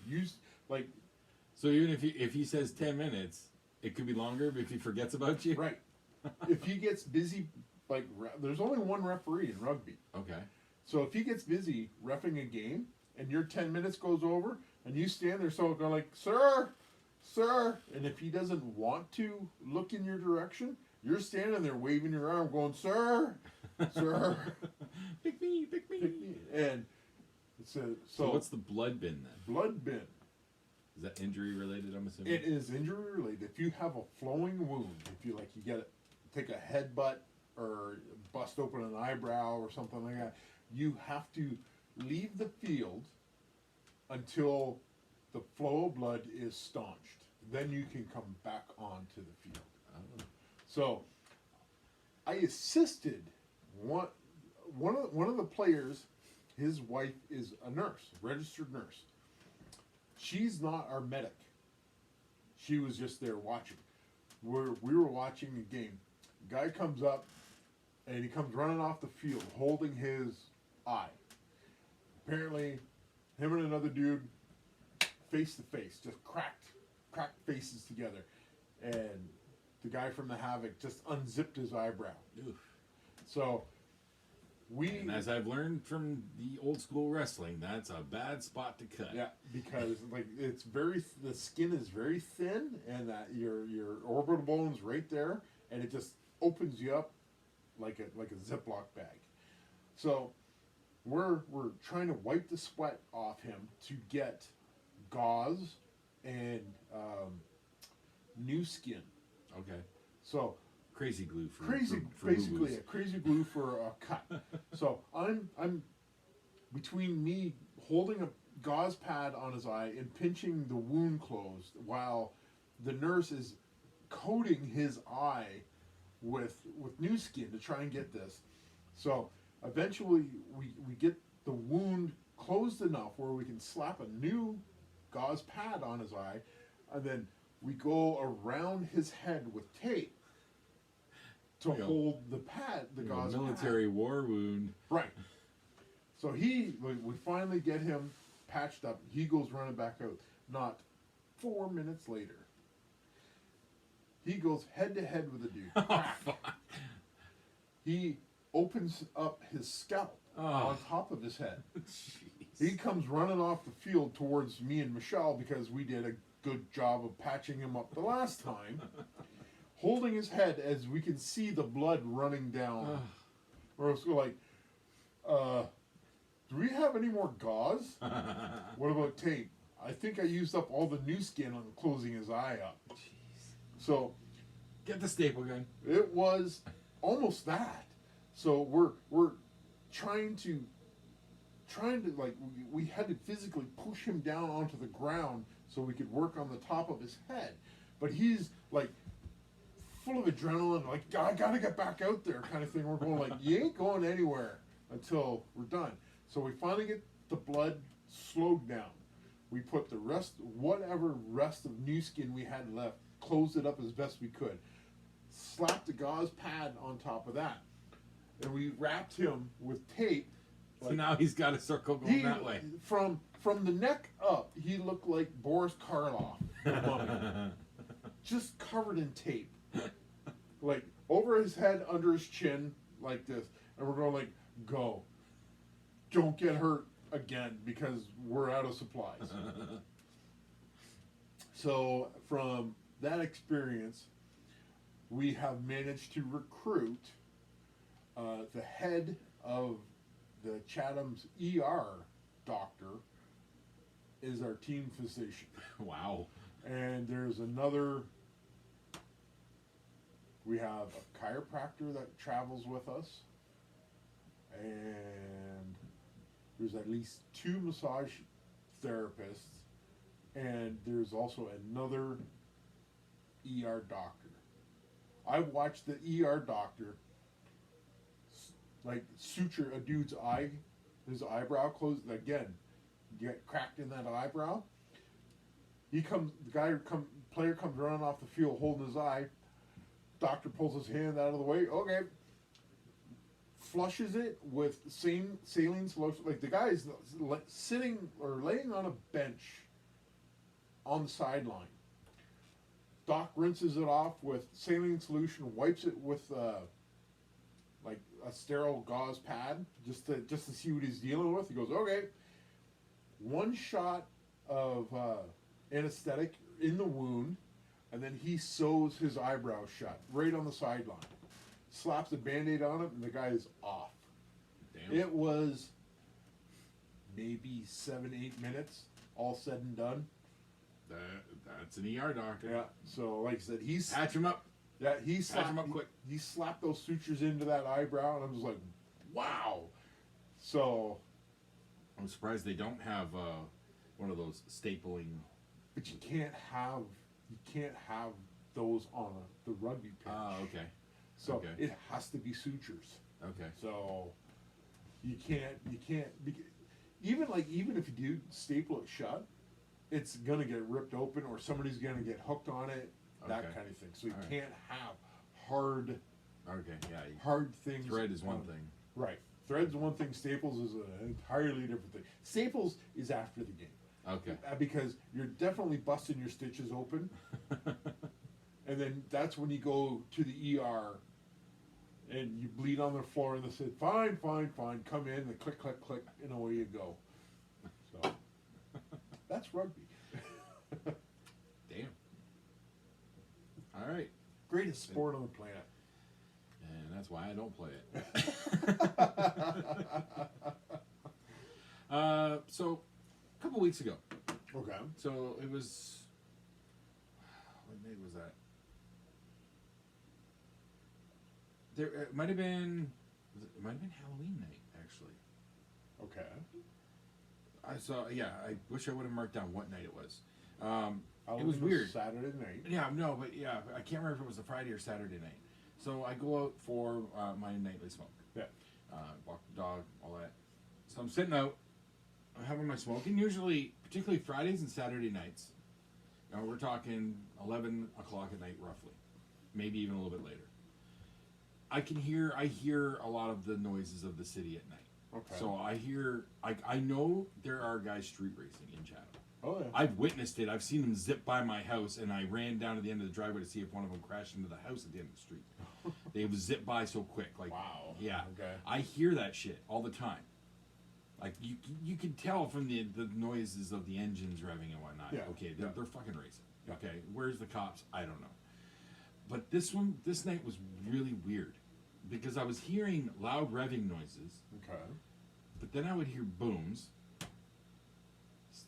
Speaker 2: Like
Speaker 1: So even if he says 10 minutes, it could be longer if he forgets about you?
Speaker 2: right. If he gets busy, like there's only one referee in rugby.
Speaker 1: Okay.
Speaker 2: So if he gets busy reffing a game and your 10 minutes goes over and you stand there so go like, sir, and if he doesn't want to look in your direction, you're standing there waving your arm going, sir,
Speaker 1: Pick me.
Speaker 2: pick me. And it's
Speaker 1: So what's the blood bin then?
Speaker 2: blood bin.
Speaker 1: Is that injury related, I'm assuming?
Speaker 2: It is injury related. If you have a flowing wound, if you take a headbutt or bust open an eyebrow or something like that, you have to leave the field until the flow of blood is staunched. Then you can come back onto the field.
Speaker 1: Oh.
Speaker 2: So I assisted one of the players. His wife is a nurse, registered nurse. She's not our medic. She was just there watching. We were watching a game. Guy comes up, and he comes running off the field holding his eye. Apparently, him and another dude, face to face, just cracked faces together. And the guy from the Havoc just unzipped his eyebrow.
Speaker 1: Oof.
Speaker 2: So,
Speaker 1: And as I've learned from the old school wrestling, that's a bad spot to cut.
Speaker 2: Yeah, because like the skin is very thin, and that your orbital bone's right there, and it just opens you up like a Ziploc bag. So we're trying to wipe the sweat off him to get gauze and new skin.
Speaker 1: Okay.
Speaker 2: So
Speaker 1: Crazy glue for
Speaker 2: basically
Speaker 1: boo-boos.
Speaker 2: a crazy glue for a cut. So I'm between me holding a gauze pad on his eye and pinching the wound closed while the nurse is coating his eye with new skin to try and get this. So eventually we get the wound closed enough where we can slap a new gauze pad on his eye, and then we go around his head with tape to hold the pad, the gauze
Speaker 1: military
Speaker 2: pad.
Speaker 1: war wound.
Speaker 2: Right. So we finally get him patched up. He goes running back out. Not 4 minutes later, he goes head to head with a dude.
Speaker 1: Oh, fuck.
Speaker 2: He opens up his scalp on top of his head.
Speaker 1: Jeez.
Speaker 2: He comes running off the field towards me and Michelle because we did a good job of patching him up the last time. Holding his head as we can see the blood running down. We're like, do we have any more gauze? What about tape? I think I used up all the new skin on closing his eye up.
Speaker 1: Jeez.
Speaker 2: So
Speaker 1: Get the staple gun.
Speaker 2: it was almost that. So we're trying to like we had to physically push him down onto the ground so we could work on the top of his head. But he's like full of adrenaline, like I gotta get back out there kind of thing. We're going like, you ain't going anywhere until we're done. So we finally get the blood slowed down. We put the whatever rest of new skin we had left, closed it up as best we could, slapped a gauze pad on top of that, and we wrapped him with tape.
Speaker 1: So now he's got a circle going that way.
Speaker 2: From the neck up, he looked like Boris Karloff, the mummy, just covered in tape, like over his head, under his chin, like this. And we're going like, go, don't get hurt again because we're out of supplies. So from that experience, we have managed to recruit the head of the Chatham's ER doctor is our team physician.
Speaker 1: Wow.
Speaker 2: And there's another, we have a chiropractor that travels with us, and there's at least 2 massage therapists, and there's also another ER doctor. I watched the ER doctor like suture a dude's eye, his eyebrow closed again, get cracked in that eyebrow. Player comes running off the field holding his eye. Doctor pulls his hand out of the way. Okay, flushes it with same saline solution. Like the guy is sitting or laying on a bench on the sideline. Doc rinses it off with saline solution, wipes it with like a sterile gauze pad just to see what he's dealing with. He goes, okay, 1 shot of anesthetic in the wound, and then he sews his eyebrow shut right on the sideline. Slaps a Band-Aid on it, and the guy is off.
Speaker 1: Damn.
Speaker 2: It was maybe 7-8 minutes, all said and done.
Speaker 1: That's an ER doctor.
Speaker 2: Yeah. So like I said,
Speaker 1: Patch him up.
Speaker 2: Yeah, he slapped
Speaker 1: him up quick.
Speaker 2: He slapped those sutures into that eyebrow, and I was like, wow. So,
Speaker 1: I'm surprised they don't have one of those stapling.
Speaker 2: but you can't have those on the rugby pitch.
Speaker 1: Oh, okay.
Speaker 2: So
Speaker 1: okay.
Speaker 2: it has to be sutures.
Speaker 1: Okay.
Speaker 2: So you can't even if you do staple it shut, it's gonna get ripped open or somebody's gonna get hooked on it, that
Speaker 1: Okay.
Speaker 2: kind of thing. So you
Speaker 1: All right.
Speaker 2: can't have hard
Speaker 1: Yeah.
Speaker 2: hard things.
Speaker 1: Thread is one thing.
Speaker 2: Right. Thread's one thing. Staples is an entirely different thing. Staples is after the game.
Speaker 1: Okay.
Speaker 2: Because you're definitely busting your stitches open. And then that's when you go to the ER and you bleed on the floor and they say, fine, come in, and click, click, click, and away you go. So, that's rugby.
Speaker 1: Damn. All right.
Speaker 2: Greatest sport on the planet.
Speaker 1: And that's why I don't play it. So, a couple weeks ago.
Speaker 2: Okay.
Speaker 1: So, it was... What night was that? It might have been Halloween night, actually.
Speaker 2: Okay.
Speaker 1: I wish I would have marked down what night it was. It
Speaker 2: Halloween
Speaker 1: was weird.
Speaker 2: Saturday night.
Speaker 1: Yeah, no, but yeah, I can't remember if it was the Friday or Saturday night. So I go out for my nightly smoke.
Speaker 2: Yeah.
Speaker 1: walk the dog, all that. So I'm sitting out, I'm having my smoke, and usually, particularly Fridays and Saturday nights, we're talking 11 o'clock at night roughly, maybe even a little bit later. I hear a lot of the noises of the city at night.
Speaker 2: Okay.
Speaker 1: So I know there are guys street racing in Chatham.
Speaker 2: Oh yeah.
Speaker 1: I've witnessed it. I've seen them zip by my house, and I ran down to the end of the driveway to see if one of them crashed into the house at the end of the street. They would zip by so quick. Like,
Speaker 2: wow.
Speaker 1: Yeah.
Speaker 2: Okay.
Speaker 1: I hear that shit all the time. Like, you can tell from the noises of the engines revving and whatnot.
Speaker 2: Yeah.
Speaker 1: Okay, they're fucking racing.
Speaker 2: Yeah.
Speaker 1: Okay, where's the cops? I don't know. But this night was really weird because I was hearing loud revving noises.
Speaker 2: Okay.
Speaker 1: But then I would hear booms.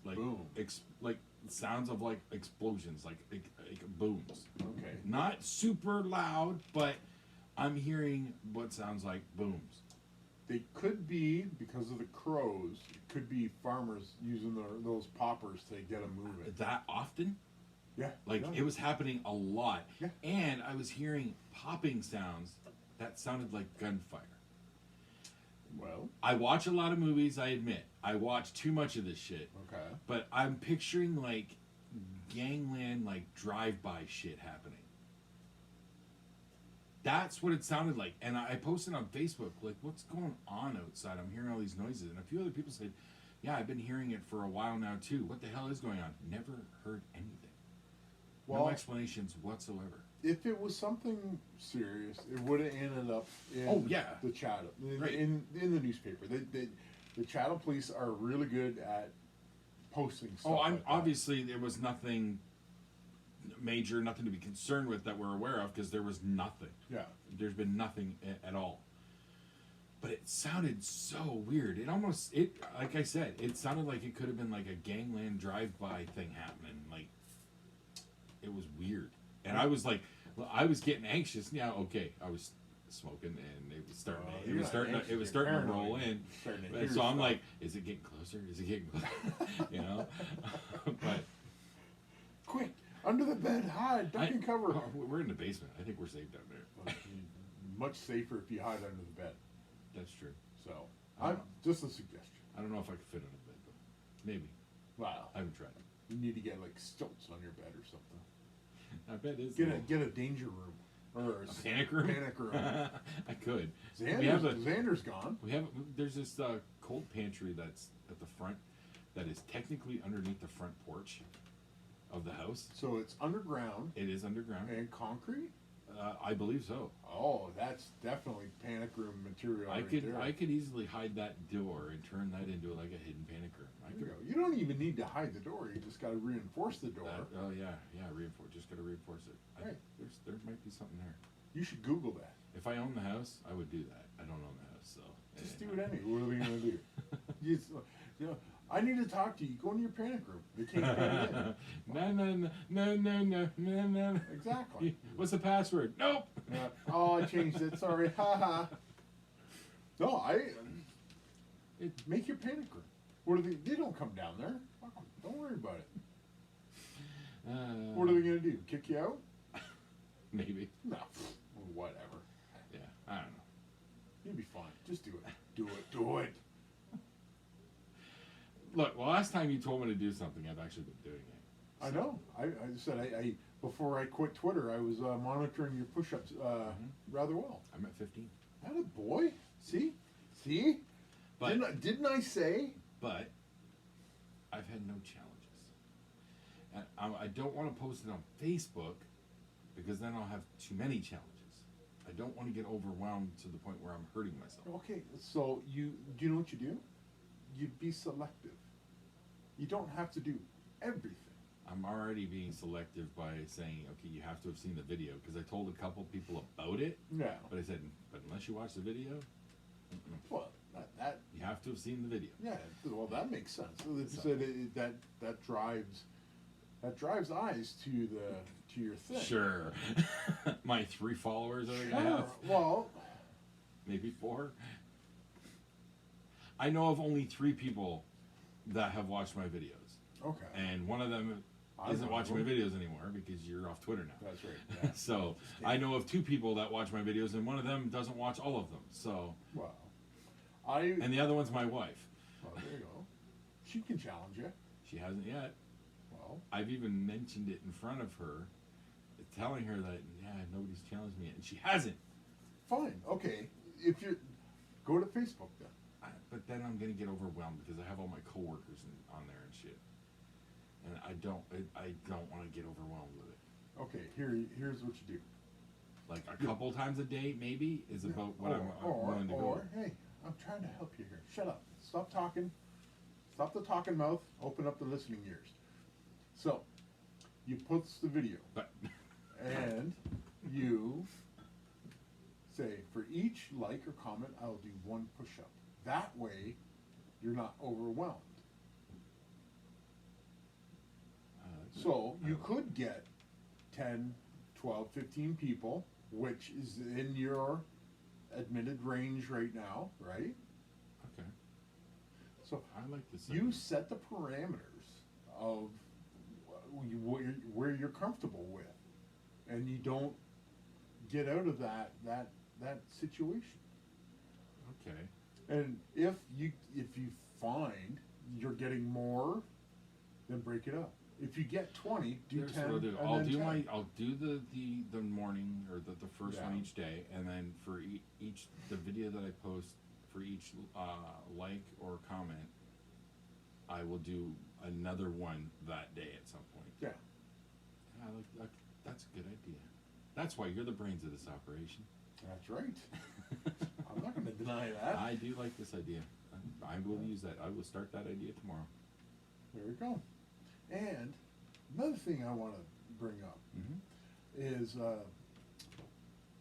Speaker 1: Like
Speaker 2: Boom.
Speaker 1: Like sounds of like explosions, like booms.
Speaker 2: Okay.
Speaker 1: Not super loud, but I'm hearing what sounds like booms.
Speaker 2: They could be, because of the crows, it could be farmers using those poppers to get them moving.
Speaker 1: That often?
Speaker 2: Yeah.
Speaker 1: Like,
Speaker 2: yeah.
Speaker 1: it was happening a lot.
Speaker 2: Yeah.
Speaker 1: And I was hearing popping sounds that sounded like gunfire.
Speaker 2: Well.
Speaker 1: I watch a lot of movies, I admit. I watch too much of this shit.
Speaker 2: Okay.
Speaker 1: But I'm picturing, like, gangland, like, drive-by shit happening. That's what it sounded like. And I posted on Facebook, like, what's going on outside? I'm hearing all these noises. And a few other people said, yeah, I've been hearing it for a while now, too. What the hell is going on? Never heard anything.
Speaker 2: Well,
Speaker 1: no explanations whatsoever.
Speaker 2: If it was something serious, it would have ended up in the Chatham, in the newspaper. The Chatham police are really good at posting stuff.
Speaker 1: Oh,
Speaker 2: like
Speaker 1: obviously there was nothing major, nothing to be concerned with that we're aware of, because there was nothing.
Speaker 2: Yeah.
Speaker 1: There's been nothing at all. But it sounded so weird. Like I said, it sounded like it could have been like a gangland drive-by thing happening. Like, it was weird. And I was like, I was getting anxious. Yeah, okay, I was smoking and it was starting. It was starting to roll in. So I'm like, is it getting closer? Is it getting closer? You know, but
Speaker 2: quick, under the bed, hide, duck and cover.
Speaker 1: We're in the basement. I think we're safe down there.
Speaker 2: Much safer if you hide under the bed.
Speaker 1: That's true.
Speaker 2: So, I'm just a suggestion.
Speaker 1: I don't know if I could fit under the bed, though. Maybe.
Speaker 2: Wow.
Speaker 1: I haven't tried.
Speaker 2: You need to get like stilts on your bed or something.
Speaker 1: I bet it's
Speaker 2: get a danger room or
Speaker 1: a panic room.
Speaker 2: Panic room.
Speaker 1: I could.
Speaker 2: Xander's gone.
Speaker 1: There's this cold pantry that's at the front that is technically underneath the front porch of the house.
Speaker 2: So it's underground.
Speaker 1: It is underground.
Speaker 2: And concrete?
Speaker 1: I believe so.
Speaker 2: Oh, that's definitely panic room material.
Speaker 1: I could easily hide that door and turn that into like a hidden panic room.
Speaker 2: You don't even need to hide the door. You just got to reinforce the door.
Speaker 1: Reinforce. Just got to reinforce it.
Speaker 2: Right.
Speaker 1: There might be something there.
Speaker 2: You should Google that.
Speaker 1: If I own the house, I would do that. I don't own the house, so
Speaker 2: just do it anyway. What are we gonna do? I need to talk to you. Go into your panic room. They can't get in.
Speaker 1: No.
Speaker 2: Exactly.
Speaker 1: What's the password? Nope.
Speaker 2: Oh, I changed it. Sorry. Ha. No, make your panic room. What are they don't come down there. Don't worry about it. What are they gonna do? Kick you out?
Speaker 1: Maybe.
Speaker 2: No. Whatever.
Speaker 1: Yeah, I don't know.
Speaker 2: You'll be fine. Just do it. Do it.
Speaker 1: Look, last time you told me to do something, I've actually been doing it. So.
Speaker 2: I know. I said I before I quit Twitter, I was monitoring your push-ups rather well.
Speaker 1: I'm at 15.
Speaker 2: That a boy. See. But didn't I say?
Speaker 1: But I've had no challenges, and I don't want to post it on Facebook because then I'll have too many challenges. I don't want to get overwhelmed to the point where I'm hurting myself.
Speaker 2: Okay, so do you know what you do? You be selective. You don't have to do everything.
Speaker 1: I'm already being selective by saying, okay, you have to have seen the video, because I told a couple people about it.
Speaker 2: Yeah.
Speaker 1: But I said, but unless you watch the video,
Speaker 2: well, that
Speaker 1: you have to have seen the video.
Speaker 2: Yeah. Well, that makes sense. So that drives eyes to your thing.
Speaker 1: Sure. My 3 followers I think I have.
Speaker 2: Well,
Speaker 1: maybe 4. I know of only 3 people that have watched my videos.
Speaker 2: Okay.
Speaker 1: And one of them isn't watching my videos anymore because you're off Twitter now.
Speaker 2: That's right. Yeah.
Speaker 1: So I know of 2 people that watch my videos, and one of them doesn't watch all of them. So
Speaker 2: wow.
Speaker 1: And the other one's my wife.
Speaker 2: Well, there you go. She can challenge you.
Speaker 1: She hasn't yet.
Speaker 2: Well,
Speaker 1: I've even mentioned it in front of her, telling her that, nobody's challenged me, and she hasn't.
Speaker 2: fine. Okay. If you go to Facebook then.
Speaker 1: But then I'm gonna get overwhelmed because I have all my coworkers on there and shit, and I don't want to get overwhelmed with it.
Speaker 2: Okay. Here's what you do.
Speaker 1: Like a couple times a day, maybe, is about what I'm willing to go.
Speaker 2: Or hey, I'm trying to help you here. Shut up. Stop talking. Stop the talking mouth. Open up the listening ears. So, you post the video,
Speaker 1: But
Speaker 2: and you say, for each like or comment, I'll do one push-up. That way, you're not overwhelmed. So, you could get 10, 12, 15 people, which is in your admitted range right now, right?
Speaker 1: okay,
Speaker 2: So,
Speaker 1: I like this.
Speaker 2: you set the parameters of where you're comfortable with, and you don't get out of that situation.
Speaker 1: Okay.
Speaker 2: And if you find you're getting more, then break it up. If you get 20, do
Speaker 1: Here's
Speaker 2: 10.
Speaker 1: what I'll do.
Speaker 2: And
Speaker 1: I'll
Speaker 2: then
Speaker 1: do
Speaker 2: 10.
Speaker 1: I'll do the morning or the first one
Speaker 2: Yeah.
Speaker 1: each day, and then for each the video that I post for each like or comment, I will do another one that day at some point.
Speaker 2: Yeah.
Speaker 1: I like that. That's a good idea. That's why you're the brains of this operation.
Speaker 2: That's right. I'm not going to deny that.
Speaker 1: I do like this idea. I will use that. I will start that idea tomorrow.
Speaker 2: There we go. And another thing I want to bring up is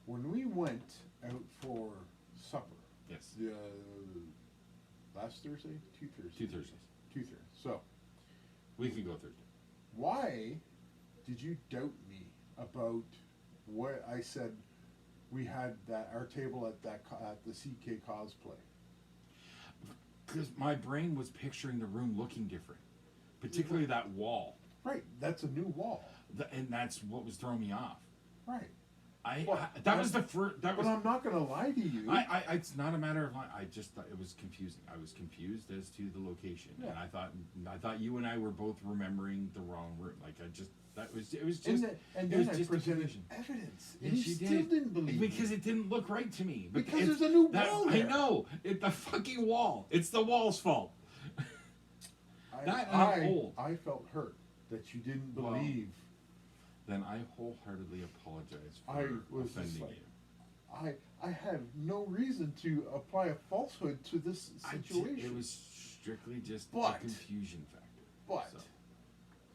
Speaker 2: when we went out for supper.
Speaker 1: Yes.
Speaker 2: Last Thursday? 2 Thursdays.
Speaker 1: 2 Thursdays.
Speaker 2: 2 Thursdays. So,
Speaker 1: We can go Thursday.
Speaker 2: why did you doubt me about what I said we had our table at the CK cosplay?
Speaker 1: Because my brain was picturing the room looking different, particularly that wall.
Speaker 2: Right, that's a new wall.
Speaker 1: And that's what was throwing me off.
Speaker 2: Right.
Speaker 1: That was the first. That was.
Speaker 2: But I'm not going to lie to you.
Speaker 1: It's not a matter of. I just thought it was confusing. I was confused as to the location,
Speaker 2: Yeah.
Speaker 1: and I thought you and I were both remembering the wrong room. Like it was just.
Speaker 2: And
Speaker 1: it was
Speaker 2: then I
Speaker 1: just
Speaker 2: presented
Speaker 1: confusion.
Speaker 2: evidence.
Speaker 1: Yes,
Speaker 2: And
Speaker 1: you
Speaker 2: you
Speaker 1: did.
Speaker 2: still didn't believe
Speaker 1: because
Speaker 2: me.
Speaker 1: it didn't look right to me.
Speaker 2: Because
Speaker 1: it's-
Speaker 2: there's a new
Speaker 1: that-
Speaker 2: wall
Speaker 1: I
Speaker 2: there.
Speaker 1: know. It's the fucking wall. It's the wall's fault. I'm old.
Speaker 2: I felt hurt that you didn't
Speaker 1: Well,
Speaker 2: believe.
Speaker 1: Then I wholeheartedly apologize for
Speaker 2: I was just
Speaker 1: offending
Speaker 2: like,
Speaker 1: you.
Speaker 2: I have no reason to apply a falsehood to this situation.
Speaker 1: It was strictly just a
Speaker 2: But-
Speaker 1: confusion factor.
Speaker 2: But
Speaker 1: So,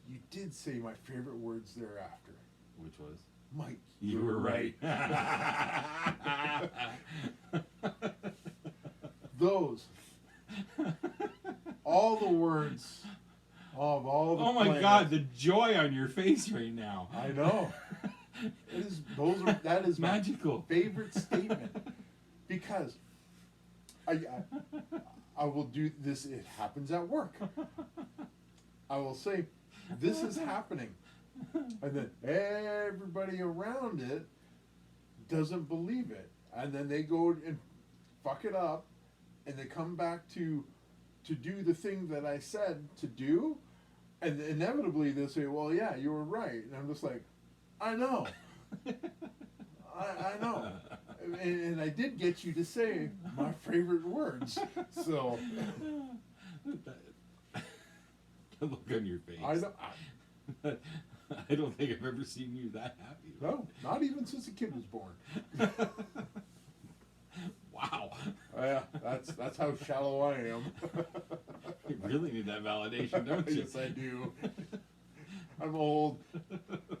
Speaker 2: you did say my favorite words thereafter.
Speaker 1: which was?
Speaker 2: Mike,
Speaker 1: You were right.
Speaker 2: Those. All the words of all the
Speaker 1: Oh my
Speaker 2: planets.
Speaker 1: God, the joy on your face right now.
Speaker 2: I know. That is my
Speaker 1: Magical.
Speaker 2: favorite statement, because I will do this. It happens at work. I will say, this is happening, and then everybody around it doesn't believe it, and then they go and fuck it up, and they come back to do the thing that I said to do, and inevitably they'll say, well, yeah, you were right. And I'm just like, I know. I know. And I did get you to say my favorite words. So,
Speaker 1: The look on your face.
Speaker 2: I know.
Speaker 1: I don't think I've ever seen you that happy.
Speaker 2: No, not even since the kid was born.
Speaker 1: Wow.
Speaker 2: Yeah, that's how shallow I am.
Speaker 1: You really need that validation, don't you?
Speaker 2: Yes, I do. I'm old.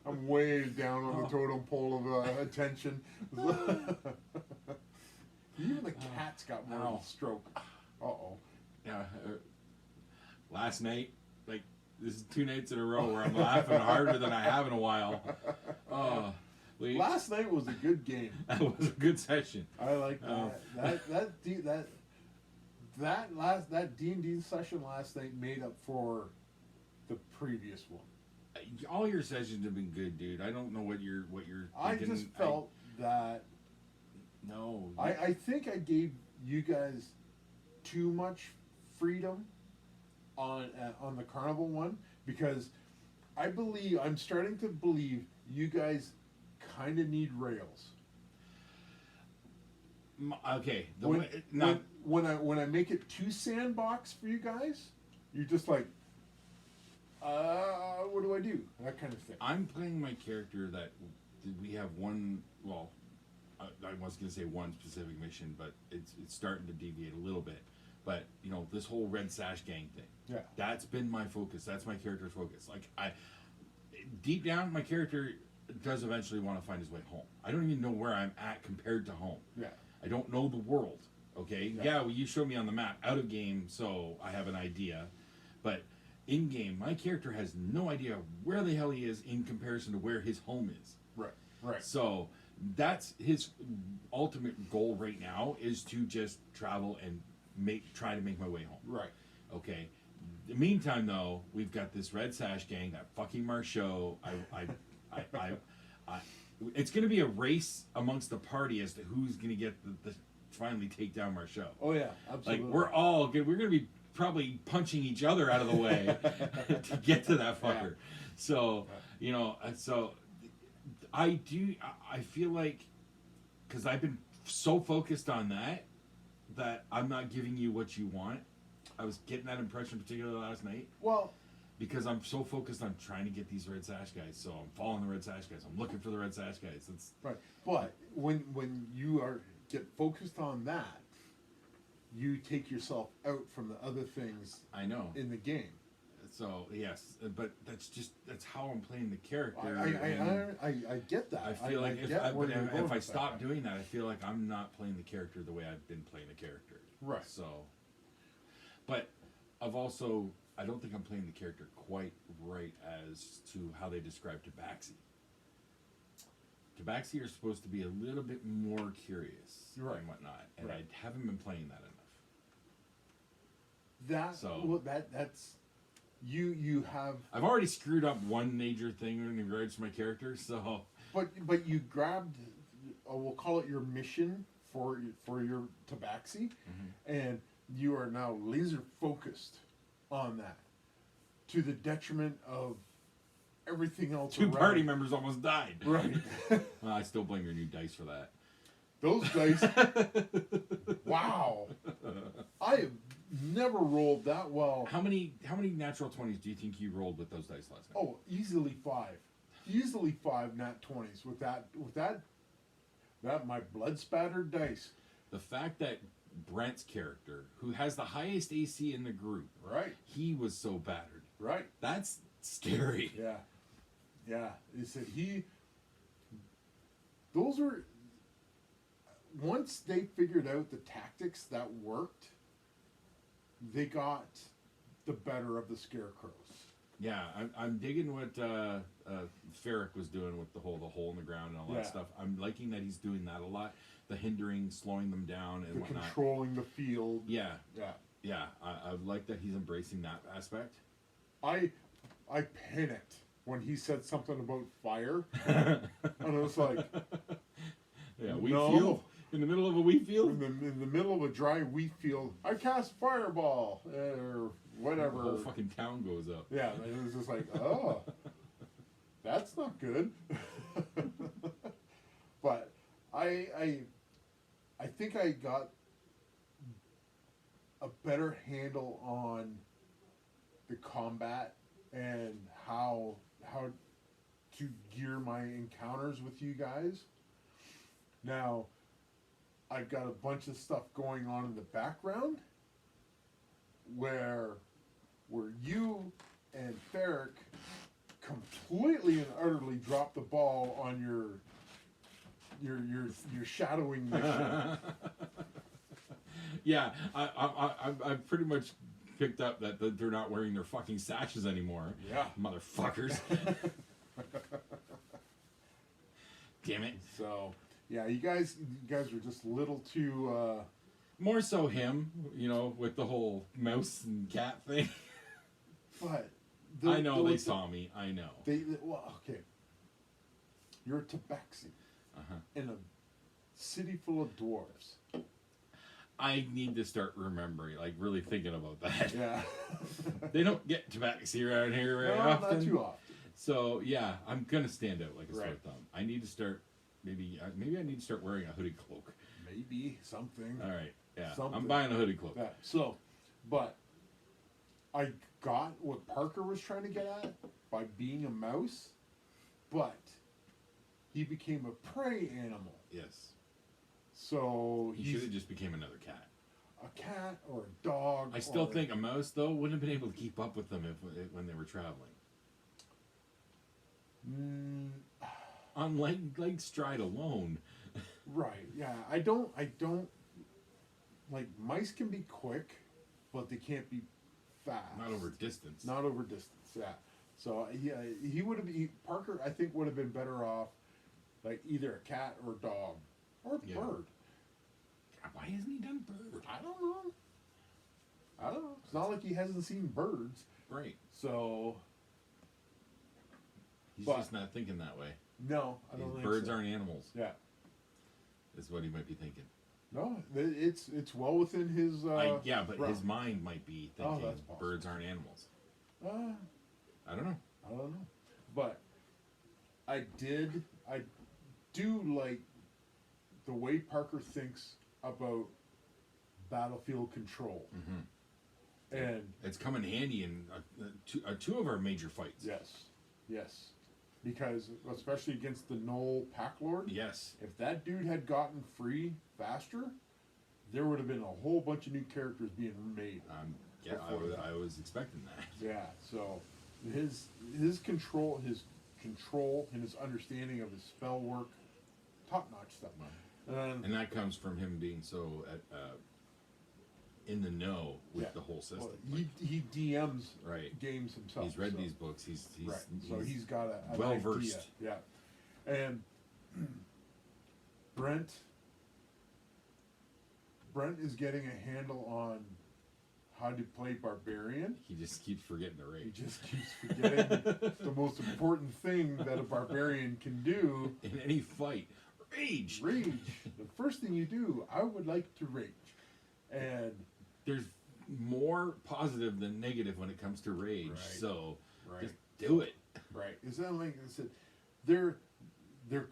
Speaker 2: I'm way down on the totem pole of attention. Even the cat's got more of a stroke. Uh-oh.
Speaker 1: Yeah. Last night, like, this is 2 nights in a row where I'm laughing harder than I have in a while.
Speaker 2: Last night was a good game.
Speaker 1: That was a good session.
Speaker 2: I like that. That D&D session last night made up for the previous one.
Speaker 1: All your sessions have been good, dude. I don't know what you're
Speaker 2: I
Speaker 1: thinking.
Speaker 2: just felt that
Speaker 1: No.
Speaker 2: I think I gave you guys too much freedom on the carnival one, because I'm starting to believe you guys kind of need rails.
Speaker 1: Okay.
Speaker 2: When I make it too sandbox for you guys, you're just like, what do I do? That kind of thing.
Speaker 1: I'm playing my character that we have one. Well, I was going to say one specific mission, but it's starting to deviate a little bit. But this whole Red Sash Gang thing.
Speaker 2: Yeah.
Speaker 1: That's been my focus. That's my character's focus. Like deep down, my character does eventually want to find his way home. I don't even know where I'm at compared to home.
Speaker 2: Yeah.
Speaker 1: I don't know the world. Okay. Yeah. Well, you showed me on the map out of game, so I have an idea. But in game, my character has no idea where the hell he is in comparison to where his home is.
Speaker 2: Right. Right.
Speaker 1: So that's his ultimate goal right now, is to just travel and try to make my way home.
Speaker 2: Right.
Speaker 1: Okay. In the meantime, though, we've got this Red Sash Gang, that fucking Marceau. It's going to be a race amongst the party as to who's going to get the finally take down Marceau.
Speaker 2: Oh yeah, absolutely.
Speaker 1: Like we're all good. We're going to be probably punching each other out of the way to get to that fucker. Yeah. So so I feel like, because I've been so focused on that I'm not giving you what you want. I was getting that impression particularly last night.
Speaker 2: Well,
Speaker 1: because I'm so focused on trying to get these Red Sash guys, so I'm following the Red Sash guys. I'm looking for the Red Sash guys. That's
Speaker 2: right. But when you get focused on that, you take yourself out from the other things.
Speaker 1: I know
Speaker 2: in the game.
Speaker 1: So yes, but that's how I'm playing the character.
Speaker 2: I get that.
Speaker 1: I feel like if I stop doing that, I feel like I'm not playing the character the way I've been playing the character.
Speaker 2: Right.
Speaker 1: So, but I don't think I'm playing the character quite right as to how they describe Tabaxi. Tabaxi are supposed to be a little bit more curious and whatnot, and I haven't been playing that enough.
Speaker 2: That's you have.
Speaker 1: I've already screwed up one major thing in regards to my character, so.
Speaker 2: But you grabbed, we'll call it your mission for your Tabaxi, and you are now laser focused on that, to the detriment of everything else.
Speaker 1: Two party members almost died.
Speaker 2: Right.
Speaker 1: Well, I still blame your new dice for that.
Speaker 2: Those dice. Wow. I have never rolled that well.
Speaker 1: How many natural 20s do you think you rolled with those dice last night?
Speaker 2: Oh, easily 5. Easily 5 nat 20s with that my blood spattered dice.
Speaker 1: The fact that Brent's character, who has the highest AC in the group,
Speaker 2: right, he
Speaker 1: was so battered.
Speaker 2: Right.
Speaker 1: That's scary.
Speaker 2: Yeah. Yeah. He said those were, once they figured out the tactics that worked, they got the better of the scarecrows.
Speaker 1: Yeah, I'm digging what Ferrick was doing with the hole in the ground and all that stuff. I'm liking that he's doing that a lot. The hindering, slowing them down, and whatnot.
Speaker 2: Controlling the field.
Speaker 1: Yeah. I like that he's embracing that aspect.
Speaker 2: I panicked when he said something about fire, and I was like,
Speaker 1: "Yeah, wheat field in the middle of a wheat field.
Speaker 2: In the middle of a dry wheat field, I cast fireball or whatever.
Speaker 1: The whole fucking town goes up.
Speaker 2: Yeah, it was just like, oh, that's not good. But I think I got a better handle on the combat and how to gear my encounters with you guys. Now, I've got a bunch of stuff going on in the background where you and Ferrick completely and utterly dropped the ball on your shadowing mission.
Speaker 1: Yeah, I've pretty much picked up that they're not wearing their fucking sashes anymore.
Speaker 2: Yeah,
Speaker 1: motherfuckers. Damn it.
Speaker 2: So yeah, you guys were just a little too.
Speaker 1: More so him, with the whole mouse and cat thing.
Speaker 2: But
Speaker 1: I know they saw me. I know.
Speaker 2: Okay. You're a Tabaxi in a city full of dwarves.
Speaker 1: I need to start remembering, like really thinking about that.
Speaker 2: Yeah.
Speaker 1: They don't get tabaxi around here very often.
Speaker 2: Not too often.
Speaker 1: So yeah, I'm gonna stand out like a sore
Speaker 2: Right.
Speaker 1: thumb. I need to start. Maybe I need to start wearing a hooded cloak.
Speaker 2: Maybe something.
Speaker 1: All right. Yeah.
Speaker 2: Something.
Speaker 1: I'm buying a hooded cloak.
Speaker 2: Yeah. So, but I got what Parker was trying to get at by being a mouse, but he became a prey animal.
Speaker 1: Yes.
Speaker 2: So
Speaker 1: He should have just became another cat.
Speaker 2: a cat or a dog.
Speaker 1: I still think a mouse though wouldn't have been able to keep up with them when they were traveling. On leg stride alone.
Speaker 2: Right. Yeah. I don't like mice can be quick, but they can't be fast.
Speaker 1: Not over distance.
Speaker 2: Not over distance. Yeah. So yeah, he would have. Parker, I think, would have been better off, like either a cat or a dog or a bird.
Speaker 1: Why hasn't he done bird?
Speaker 2: I don't know. It's not like he hasn't seen birds.
Speaker 1: Right.
Speaker 2: So.
Speaker 1: He's just not thinking that way.
Speaker 2: No, I don't think
Speaker 1: birds
Speaker 2: so.
Speaker 1: aren't animals.
Speaker 2: Yeah.
Speaker 1: Is what he might be thinking.
Speaker 2: No, it's well within his.
Speaker 1: Yeah, but
Speaker 2: realm.
Speaker 1: his mind might be thinking birds aren't animals. I don't know.
Speaker 2: But I do like the way Parker thinks about battlefield control.
Speaker 1: Mm-hmm.
Speaker 2: And
Speaker 1: it's come in handy in two of our major fights.
Speaker 2: Yes. Because, especially against the Noel Pack Lord,
Speaker 1: yes,
Speaker 2: if that dude had gotten free faster, there would have been a whole bunch of new characters being made.
Speaker 1: Yeah, I was expecting that.
Speaker 2: Yeah, so his control and his understanding of his spell work, top notch stuff.
Speaker 1: And that comes from him being so in the know with the whole system.
Speaker 2: Well, he DMs games himself.
Speaker 1: He's read these books. He's
Speaker 2: so he's got a
Speaker 1: well
Speaker 2: idea.
Speaker 1: versed.
Speaker 2: Yeah, and Brent is getting a handle on how to play barbarian.
Speaker 1: He just keeps forgetting to rage.
Speaker 2: He just keeps forgetting the most important thing that a barbarian can do
Speaker 1: in any fight. Rage.
Speaker 2: The first thing you do, I would like to rage. And
Speaker 1: there's more positive than negative when it comes to rage. So just do it.
Speaker 2: Right. Is that like I said, there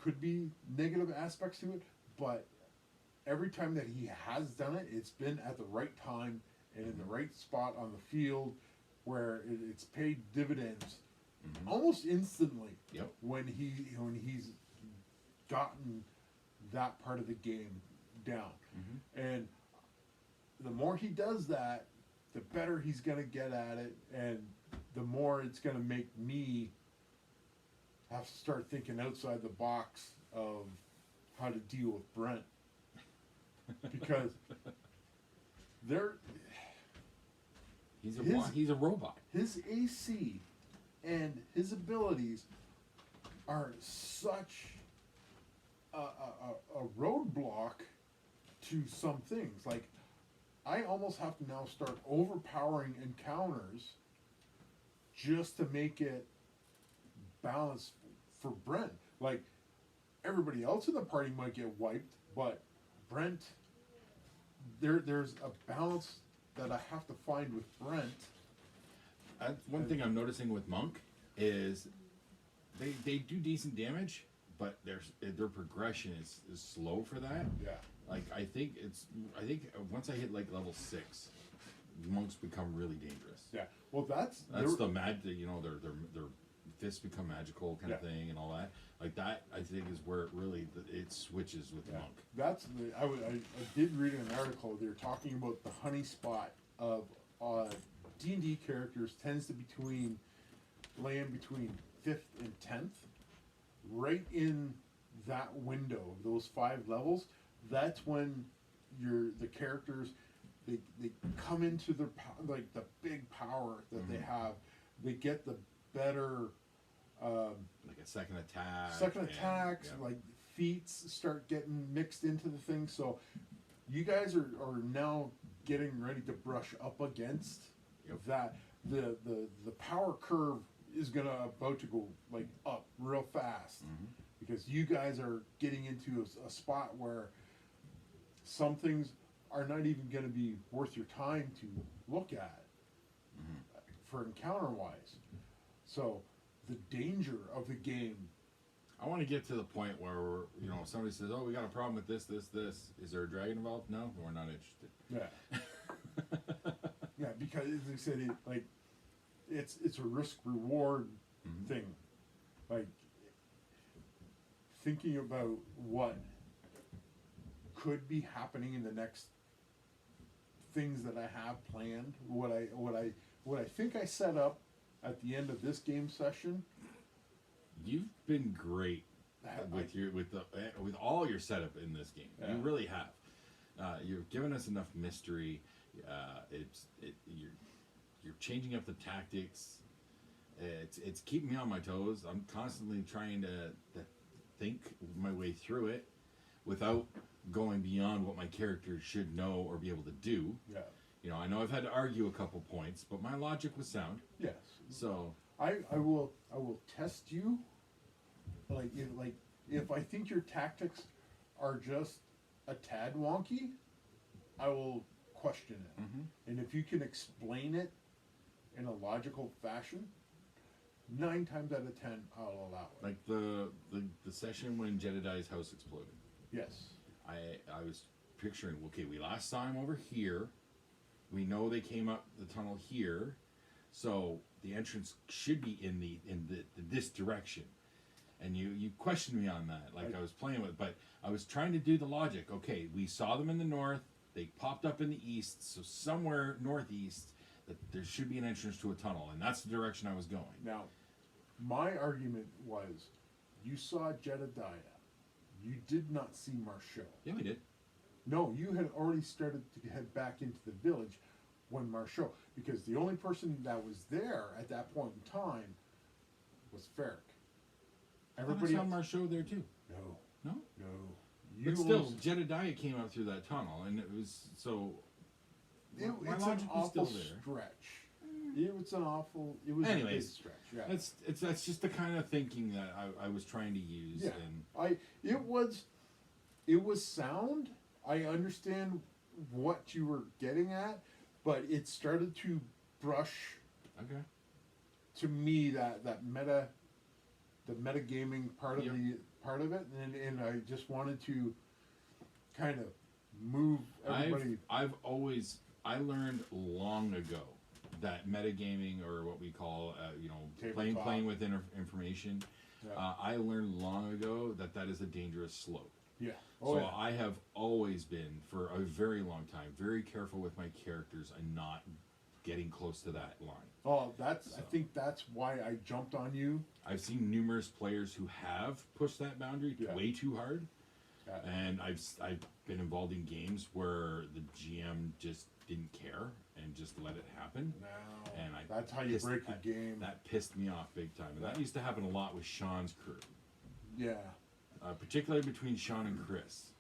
Speaker 2: could be negative aspects to it, but every time that he has done it, it's been at the right time and in the right spot on the field where it's paid dividends almost instantly.
Speaker 1: Yep.
Speaker 2: When he's gotten that part of the game down. And the more he does that, the better he's going to get at it, and the more it's going to make me have to start thinking outside the box of how to deal with Brent. Because
Speaker 1: he's a robot.
Speaker 2: His AC and his abilities are such a roadblock to some things. Like, I almost have to now start overpowering encounters just to make it balanced for Brent. Like, everybody else in the party might get wiped, but Brent, there's a balance that I have to find with Brent.
Speaker 1: One thing I'm noticing with Monk is they do decent damage, but their progression is slow for that.
Speaker 2: Yeah.
Speaker 1: Like I think once I hit like level 6, monks become really dangerous.
Speaker 2: Yeah. Well, that's
Speaker 1: the their fists become magical kind of thing and all that. Like that, I think is where it switches with monk.
Speaker 2: I did read an article. They were talking about the honey spot of D&D characters tends to land between 5th and 10th, right in that window of those 5 levels. That's when the characters they come into their like the big power that they have. They get the better
Speaker 1: like a second attacks,
Speaker 2: like feats start getting mixed into the thing. So you guys are now getting ready to brush up against that. The power curve is about to go like up real fast because you guys are getting into a spot where some things are not even going to be worth your time to look at for encounter wise. So the danger of the game.
Speaker 1: I want to get to the point where, you know, somebody says, oh, we got a problem with this. Is there a dragon involved? No, we're not interested.
Speaker 2: Yeah. Yeah, because as I said, it's a risk reward thing. Like thinking about what could be happening in the next things that I have planned, what I think I set up at the end of this game session.
Speaker 1: You've been great with all your setup in this game. Yeah. You really have. You've given us enough mystery. You're changing up the tactics. It's keeping me on my toes. I'm constantly trying to think my way through it without going beyond what my character should know or be able to do.
Speaker 2: Yeah.
Speaker 1: You know, I know I've had to argue a couple points, but my logic was sound.
Speaker 2: Yes.
Speaker 1: So
Speaker 2: I will test you. If I think your tactics are just a tad wonky, I will question it. And if you can explain it in a logical fashion, 9 times out of 10 I'll allow it.
Speaker 1: Like the session when Jedediah's house exploded.
Speaker 2: Yes.
Speaker 1: I was picturing, okay, we last saw him over here. We know they came up the tunnel here, so the entrance should be in this direction. And you questioned me on that, like I was playing with, but I was trying to do the logic. Okay, we saw them in the north, they popped up in the east, so somewhere northeast, that there should be an entrance to a tunnel, and that's the direction I was going.
Speaker 2: Now, my argument was, you saw Jedediah, you did not see Marshall.
Speaker 1: Yeah, we did.
Speaker 2: No, you had already started to head back into the village when Marshall, because the only person that was there at that point in time was Ferric.
Speaker 1: Everybody saw Marshall there too.
Speaker 2: No.
Speaker 1: But still, Jedediah came up through that tunnel, and it was so.
Speaker 2: It's an awful stretch. It was a big stretch. Yeah.
Speaker 1: That's just the kind of thinking that I was trying to use.
Speaker 2: Yeah.
Speaker 1: And
Speaker 2: it was sound. I understand what you were getting at, but it started to brush.
Speaker 1: Okay.
Speaker 2: To me, the metagaming part of it, and I just wanted to kind of move everybody.
Speaker 1: I learned long ago that metagaming, or what we call playing with information. Yeah. I learned long ago that is a dangerous slope.
Speaker 2: Yeah.
Speaker 1: I have always been, for a very long time, very careful with my characters and not getting close to that line.
Speaker 2: Oh, I think that's why I jumped on you.
Speaker 1: I've seen numerous players who have pushed that boundary way too hard. Yeah. And I've been involved in games where the GM just didn't care and just let it happen.
Speaker 2: No,
Speaker 1: and
Speaker 2: that's how you break a game.
Speaker 1: That pissed me off big time. And that used to happen a lot with Sean's crew.
Speaker 2: Yeah.
Speaker 1: Particularly between Sean and Chris.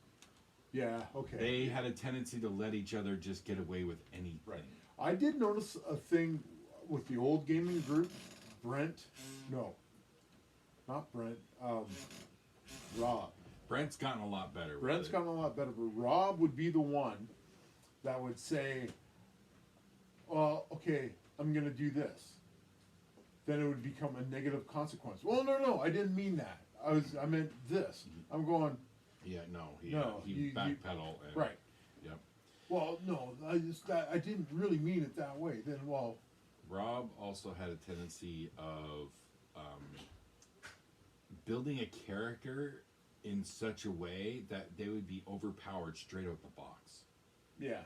Speaker 2: Yeah, okay.
Speaker 1: They had a tendency to let each other just get away with anything.
Speaker 2: Right. I did notice a thing with the old gaming group. Rob.
Speaker 1: Brent's gotten a lot better.
Speaker 2: Gotten a lot better, but Rob would be the one that would say, "Well, okay, I'm going to do this." Then it would become a negative consequence. Well, no, I didn't mean that. I meant this. I'm going.
Speaker 1: Yeah, he backpedal.
Speaker 2: Right.
Speaker 1: Yep.
Speaker 2: Well, no, I didn't really mean it that way. Then,
Speaker 1: Rob also had a tendency of building a character in such a way that they would be overpowered straight out the box.
Speaker 2: Yeah.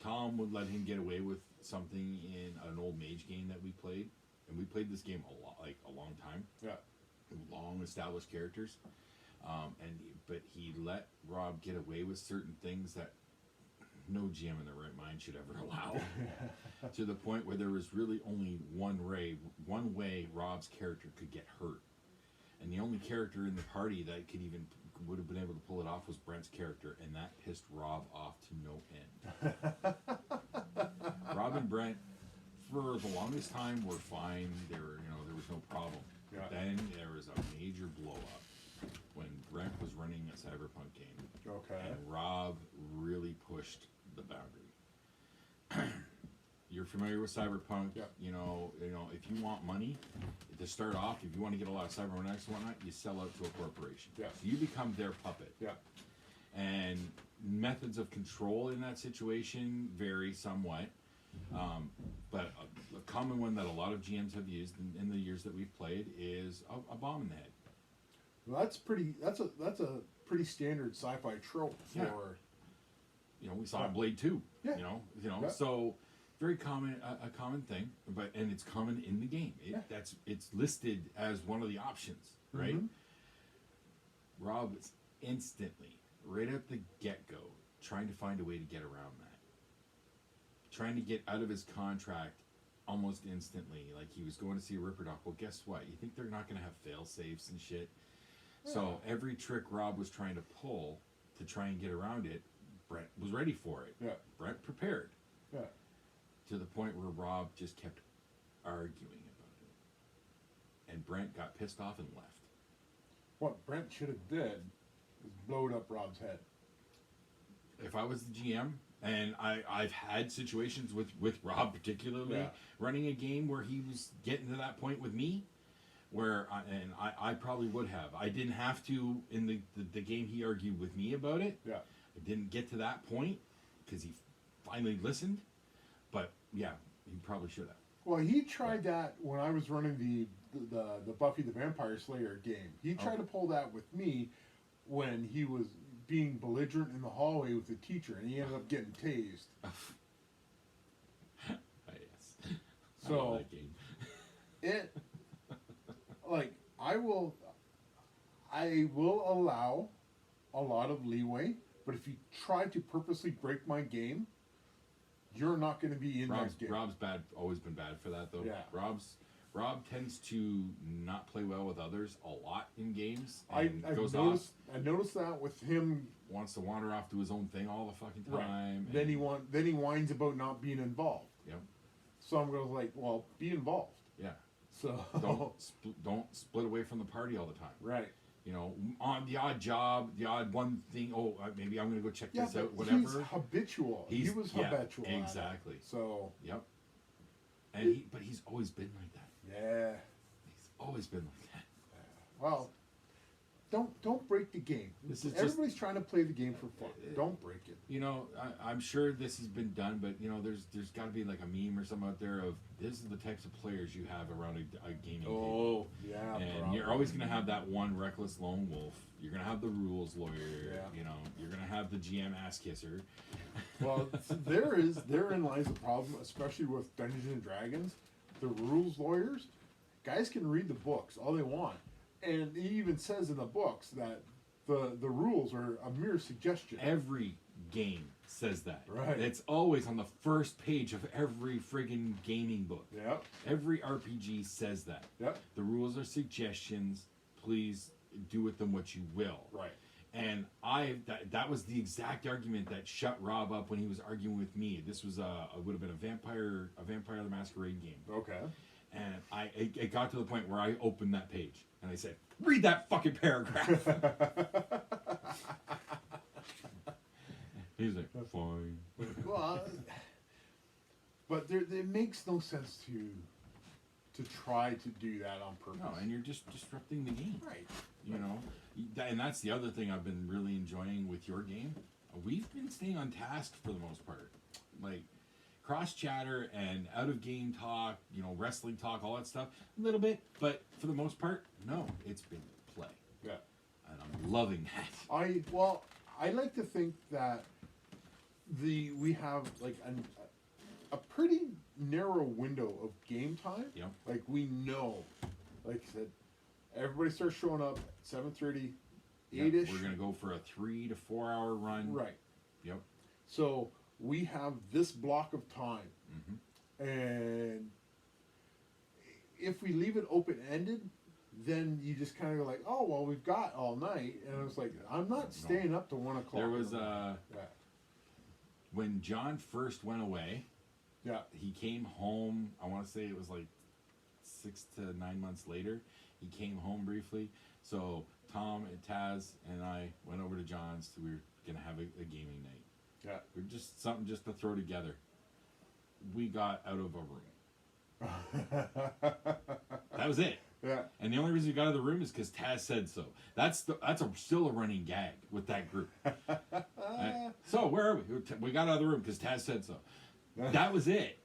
Speaker 1: Tom would let him get away with something in an old mage game that we played, and we played this game a long time.
Speaker 2: Yeah.
Speaker 1: Long established characters, but he let Rob get away with certain things that no GM in their right mind should ever allow. To the point where there was really only one way Rob's character could get hurt. And the only character in the party that would have been able to pull it off was Brent's character, and that pissed Rob off to no end. Rob and Brent, for the longest time, were fine. There was no problem. Yeah. Then there was a major blow up when Brent was running a Cyberpunk game.
Speaker 2: Okay.
Speaker 1: And Rob really pushed familiar with Cyberpunk,
Speaker 2: Yeah.
Speaker 1: you know, if you want money to start off, if you want to get a lot of cybernetics and whatnot, you sell out to a corporation.
Speaker 2: Yeah.
Speaker 1: So you become their puppet.
Speaker 2: Yeah.
Speaker 1: And methods of control in that situation vary somewhat. But a common one that a lot of GMs have used in the years that we've played is a bomb in the head.
Speaker 2: Well, that's a pretty standard sci-fi trope for.
Speaker 1: Yeah. You know, we saw it in Blade 2.
Speaker 2: Yeah.
Speaker 1: You know,
Speaker 2: Yeah.
Speaker 1: so very common, a common thing, and it's common in the game. It's listed as one of the options, right?
Speaker 2: Mm-hmm.
Speaker 1: Rob is instantly, right at the get-go, trying to find a way to get around that. Trying to get out of his contract almost instantly. Like, he was going to see a Ripperdoc. Well, guess what? You think they're not going to have fail-safes and shit? Yeah. So every trick Rob was trying to pull to try and get around it, Brent was ready for it.
Speaker 2: Yeah.
Speaker 1: Brent prepared.
Speaker 2: Yeah.
Speaker 1: To the point where Rob just kept arguing about it. And Brent got pissed off and left.
Speaker 2: What Brent should have did is blowed up Rob's head.
Speaker 1: If I was the GM, and I've had situations with Rob particularly, running a game where he was getting to that point with me, where I probably would have. I didn't have to in the game he argued with me about it.
Speaker 2: Yeah.
Speaker 1: I didn't get to that point because he finally listened. But yeah, he probably should have.
Speaker 2: Well, he tried that when I was running the Buffy the Vampire Slayer game. He tried to pull that with me when he was being belligerent in the hallway with the teacher, and he ended up getting tased.
Speaker 1: Yes.
Speaker 2: So
Speaker 1: I love that game.
Speaker 2: It, like, I will allow a lot of leeway, but if you try to purposely break my game, you're not going to be in that game.
Speaker 1: Rob's always been bad for that, though.
Speaker 2: Yeah.
Speaker 1: Rob tends to not play well with others a lot in games.
Speaker 2: I've noticed that with him.
Speaker 1: Wants to wander off to his own thing all the fucking time.
Speaker 2: Right. Then he whines about not being involved.
Speaker 1: Yep.
Speaker 2: So I'm going like, well, be involved.
Speaker 1: Yeah.
Speaker 2: So
Speaker 1: don't split away from the party all the time.
Speaker 2: Right.
Speaker 1: You know, on the odd job, the odd one thing. Oh, maybe I'm going to go check this out. Whatever.
Speaker 2: He's habitual. He was habitual.
Speaker 1: Exactly.
Speaker 2: So.
Speaker 1: Yep. And he's always been like that.
Speaker 2: Yeah.
Speaker 1: He's always been like that.
Speaker 2: Well, don't break the game. Everybody's trying to play the game for fun. Don't break it.
Speaker 1: You know, I'm sure this has been done, but you know, there's got to be like a meme or something out there of this is the types of players you have around a gaming table.
Speaker 2: Oh, yeah.
Speaker 1: And
Speaker 2: probably.
Speaker 1: you're always going to have that one reckless lone wolf. You're going to have the rules lawyer.
Speaker 2: Yeah.
Speaker 1: You know, you're going to have the GM ass kisser.
Speaker 2: Well, therein lies the problem, especially with Dungeons and Dragons. The rules lawyers, guys can read the books all they want, and it even says in the books that the rules are a mere suggestion.
Speaker 1: Every game says that.
Speaker 2: Right.
Speaker 1: It's always on the first page of every friggin' gaming book.
Speaker 2: Yep.
Speaker 1: Every RPG says that.
Speaker 2: Yep.
Speaker 1: The rules are suggestions. Please do with them what you will.
Speaker 2: Right.
Speaker 1: And that was the exact argument that shut Rob up when he was arguing with me. This was would have been a Vampire the Masquerade game.
Speaker 2: Okay.
Speaker 1: And it got to the point where I opened that page and I said, "Read that fucking paragraph." He's like, "Fine."
Speaker 2: Well, but it makes no sense to try to do that on purpose.
Speaker 1: No, and you're just disrupting the game.
Speaker 2: Right.
Speaker 1: You know, and that's the other thing I've been really enjoying with your game. We've been staying on task for the most part. Like, cross chatter and out of game talk, you know, wrestling talk, all that stuff, a little bit, but for the most part, no, it's been play.
Speaker 2: Yeah.
Speaker 1: And I'm loving that.
Speaker 2: I like to think that we have like a pretty narrow window of game time.
Speaker 1: Yeah.
Speaker 2: Like, we know, like I said, everybody starts showing up at 7:30, 8-ish.
Speaker 1: We're going to go for a 3 to 4 hour run.
Speaker 2: Right.
Speaker 1: Yep.
Speaker 2: So we have this block of time.
Speaker 1: Mm-hmm.
Speaker 2: And if we leave it open-ended, then you just kind of go like, oh, well, we've got all night. And I was like, I'm not staying up to 1 o'clock.
Speaker 1: There was when John first went away, he came home, I want to say it was like 6 to 9 months later. He came home briefly. So Tom and Taz and I went over to John's. We were going to have a gaming night.
Speaker 2: Yeah.
Speaker 1: We're just something just to throw together. we got out of a room. That was it.
Speaker 2: Yeah.
Speaker 1: And the only reason we got out of the room is because Taz said so. That's still a running gag with that group. Right? So where are we? We got out of the room because Taz said so. That was it.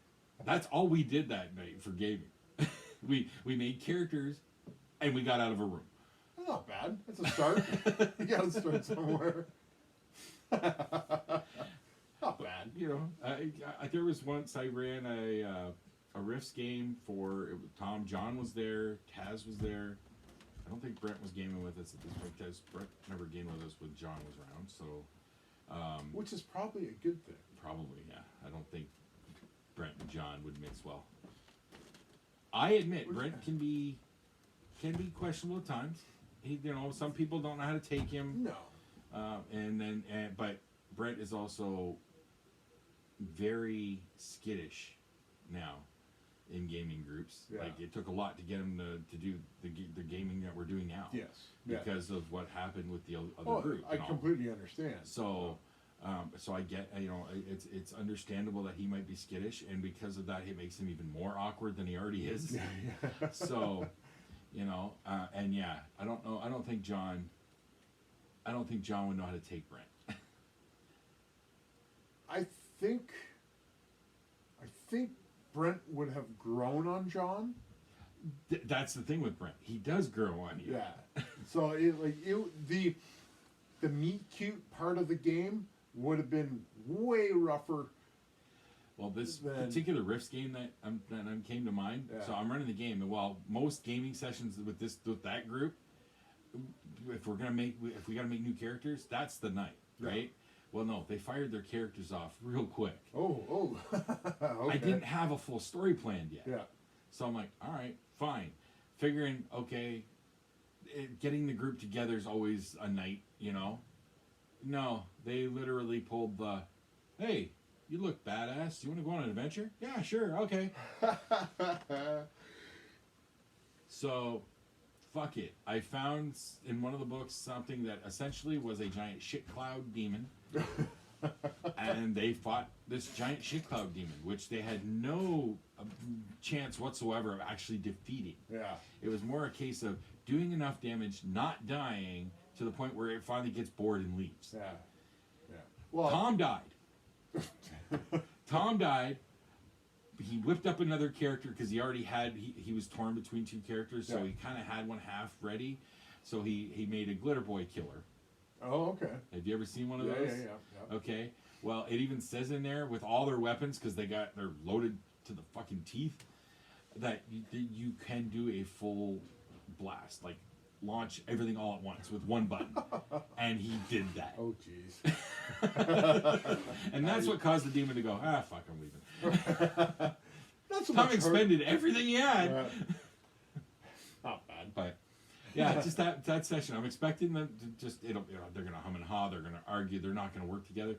Speaker 1: That's all we did that night for gaming. we made characters, and we got out of a room.
Speaker 2: That's not bad. That's a start. You gotta start somewhere. Not bad.
Speaker 1: You know, there was once I ran a Rifts game for Tom. John was there. Taz was there. I don't think Brent was gaming with us at this point because Brent never gamed with us when John was around. So,
Speaker 2: which is probably a good thing.
Speaker 1: Probably, yeah. I don't think Brent and John would mix well. I admit Brent can be questionable at times. Some people don't know how to take him.
Speaker 2: No.
Speaker 1: But Brent is also very skittish now in gaming groups.
Speaker 2: Yeah.
Speaker 1: Like it took a lot to get him to do the gaming that we're doing now.
Speaker 2: Yes.
Speaker 1: Because of what happened with the other group.
Speaker 2: I completely understand.
Speaker 1: So, so I get, it's understandable that he might be skittish, and because of that, it makes him even more awkward than he already is.
Speaker 2: Yeah.
Speaker 1: So, and yeah, I don't know. I don't think John would know how to take Brent.
Speaker 2: I think Brent would have grown on John.
Speaker 1: That's the thing with Brent. He does grow on you.
Speaker 2: Yeah. So the meet cute part of the game would have been way rougher.
Speaker 1: Well, this particular Rifts game that came to mind.
Speaker 2: Yeah.
Speaker 1: So I'm running the game, and while most gaming sessions with that group, if we got to make new characters, that's the night, right? Yeah. Well, no, they fired their characters off real quick.
Speaker 2: Oh. Okay.
Speaker 1: I didn't have a full story planned yet.
Speaker 2: Yeah.
Speaker 1: So I'm like, all right, fine. Figuring, okay, getting the group together is always a night, No, they literally pulled the, hey, you look badass. You want to go on an adventure? Yeah, sure, okay. So, fuck it. I found in one of the books something that essentially was a giant shit cloud demon. And they fought this giant shit cloud demon, which they had no chance whatsoever of actually defeating.
Speaker 2: Yeah.
Speaker 1: It was more a case of doing enough damage, not dying, to the point where it finally gets bored and leaves.
Speaker 2: Yeah. Yeah. Well,
Speaker 1: Tom died. Tom died. He whipped up another character because he already had, he was torn between two characters, so he kind of had one half ready. So he made a Glitter Boy killer.
Speaker 2: Oh, okay.
Speaker 1: Have you ever seen one of those?
Speaker 2: Yeah.
Speaker 1: Okay. Well, it even says in there with all their weapons, because they're loaded to the fucking teeth, that you can do a full blast, like launch everything all at once with one button. And he did that.
Speaker 2: Oh, jeez.
Speaker 1: And that's what caused the demon to go, fuck, I'm leaving.
Speaker 2: Not so
Speaker 1: Tom
Speaker 2: much
Speaker 1: expended everything he had.
Speaker 2: Not bad.
Speaker 1: But yeah, just that session. I'm expecting them to just, they're going to hum and haw. They're going to argue. They're not going to work together.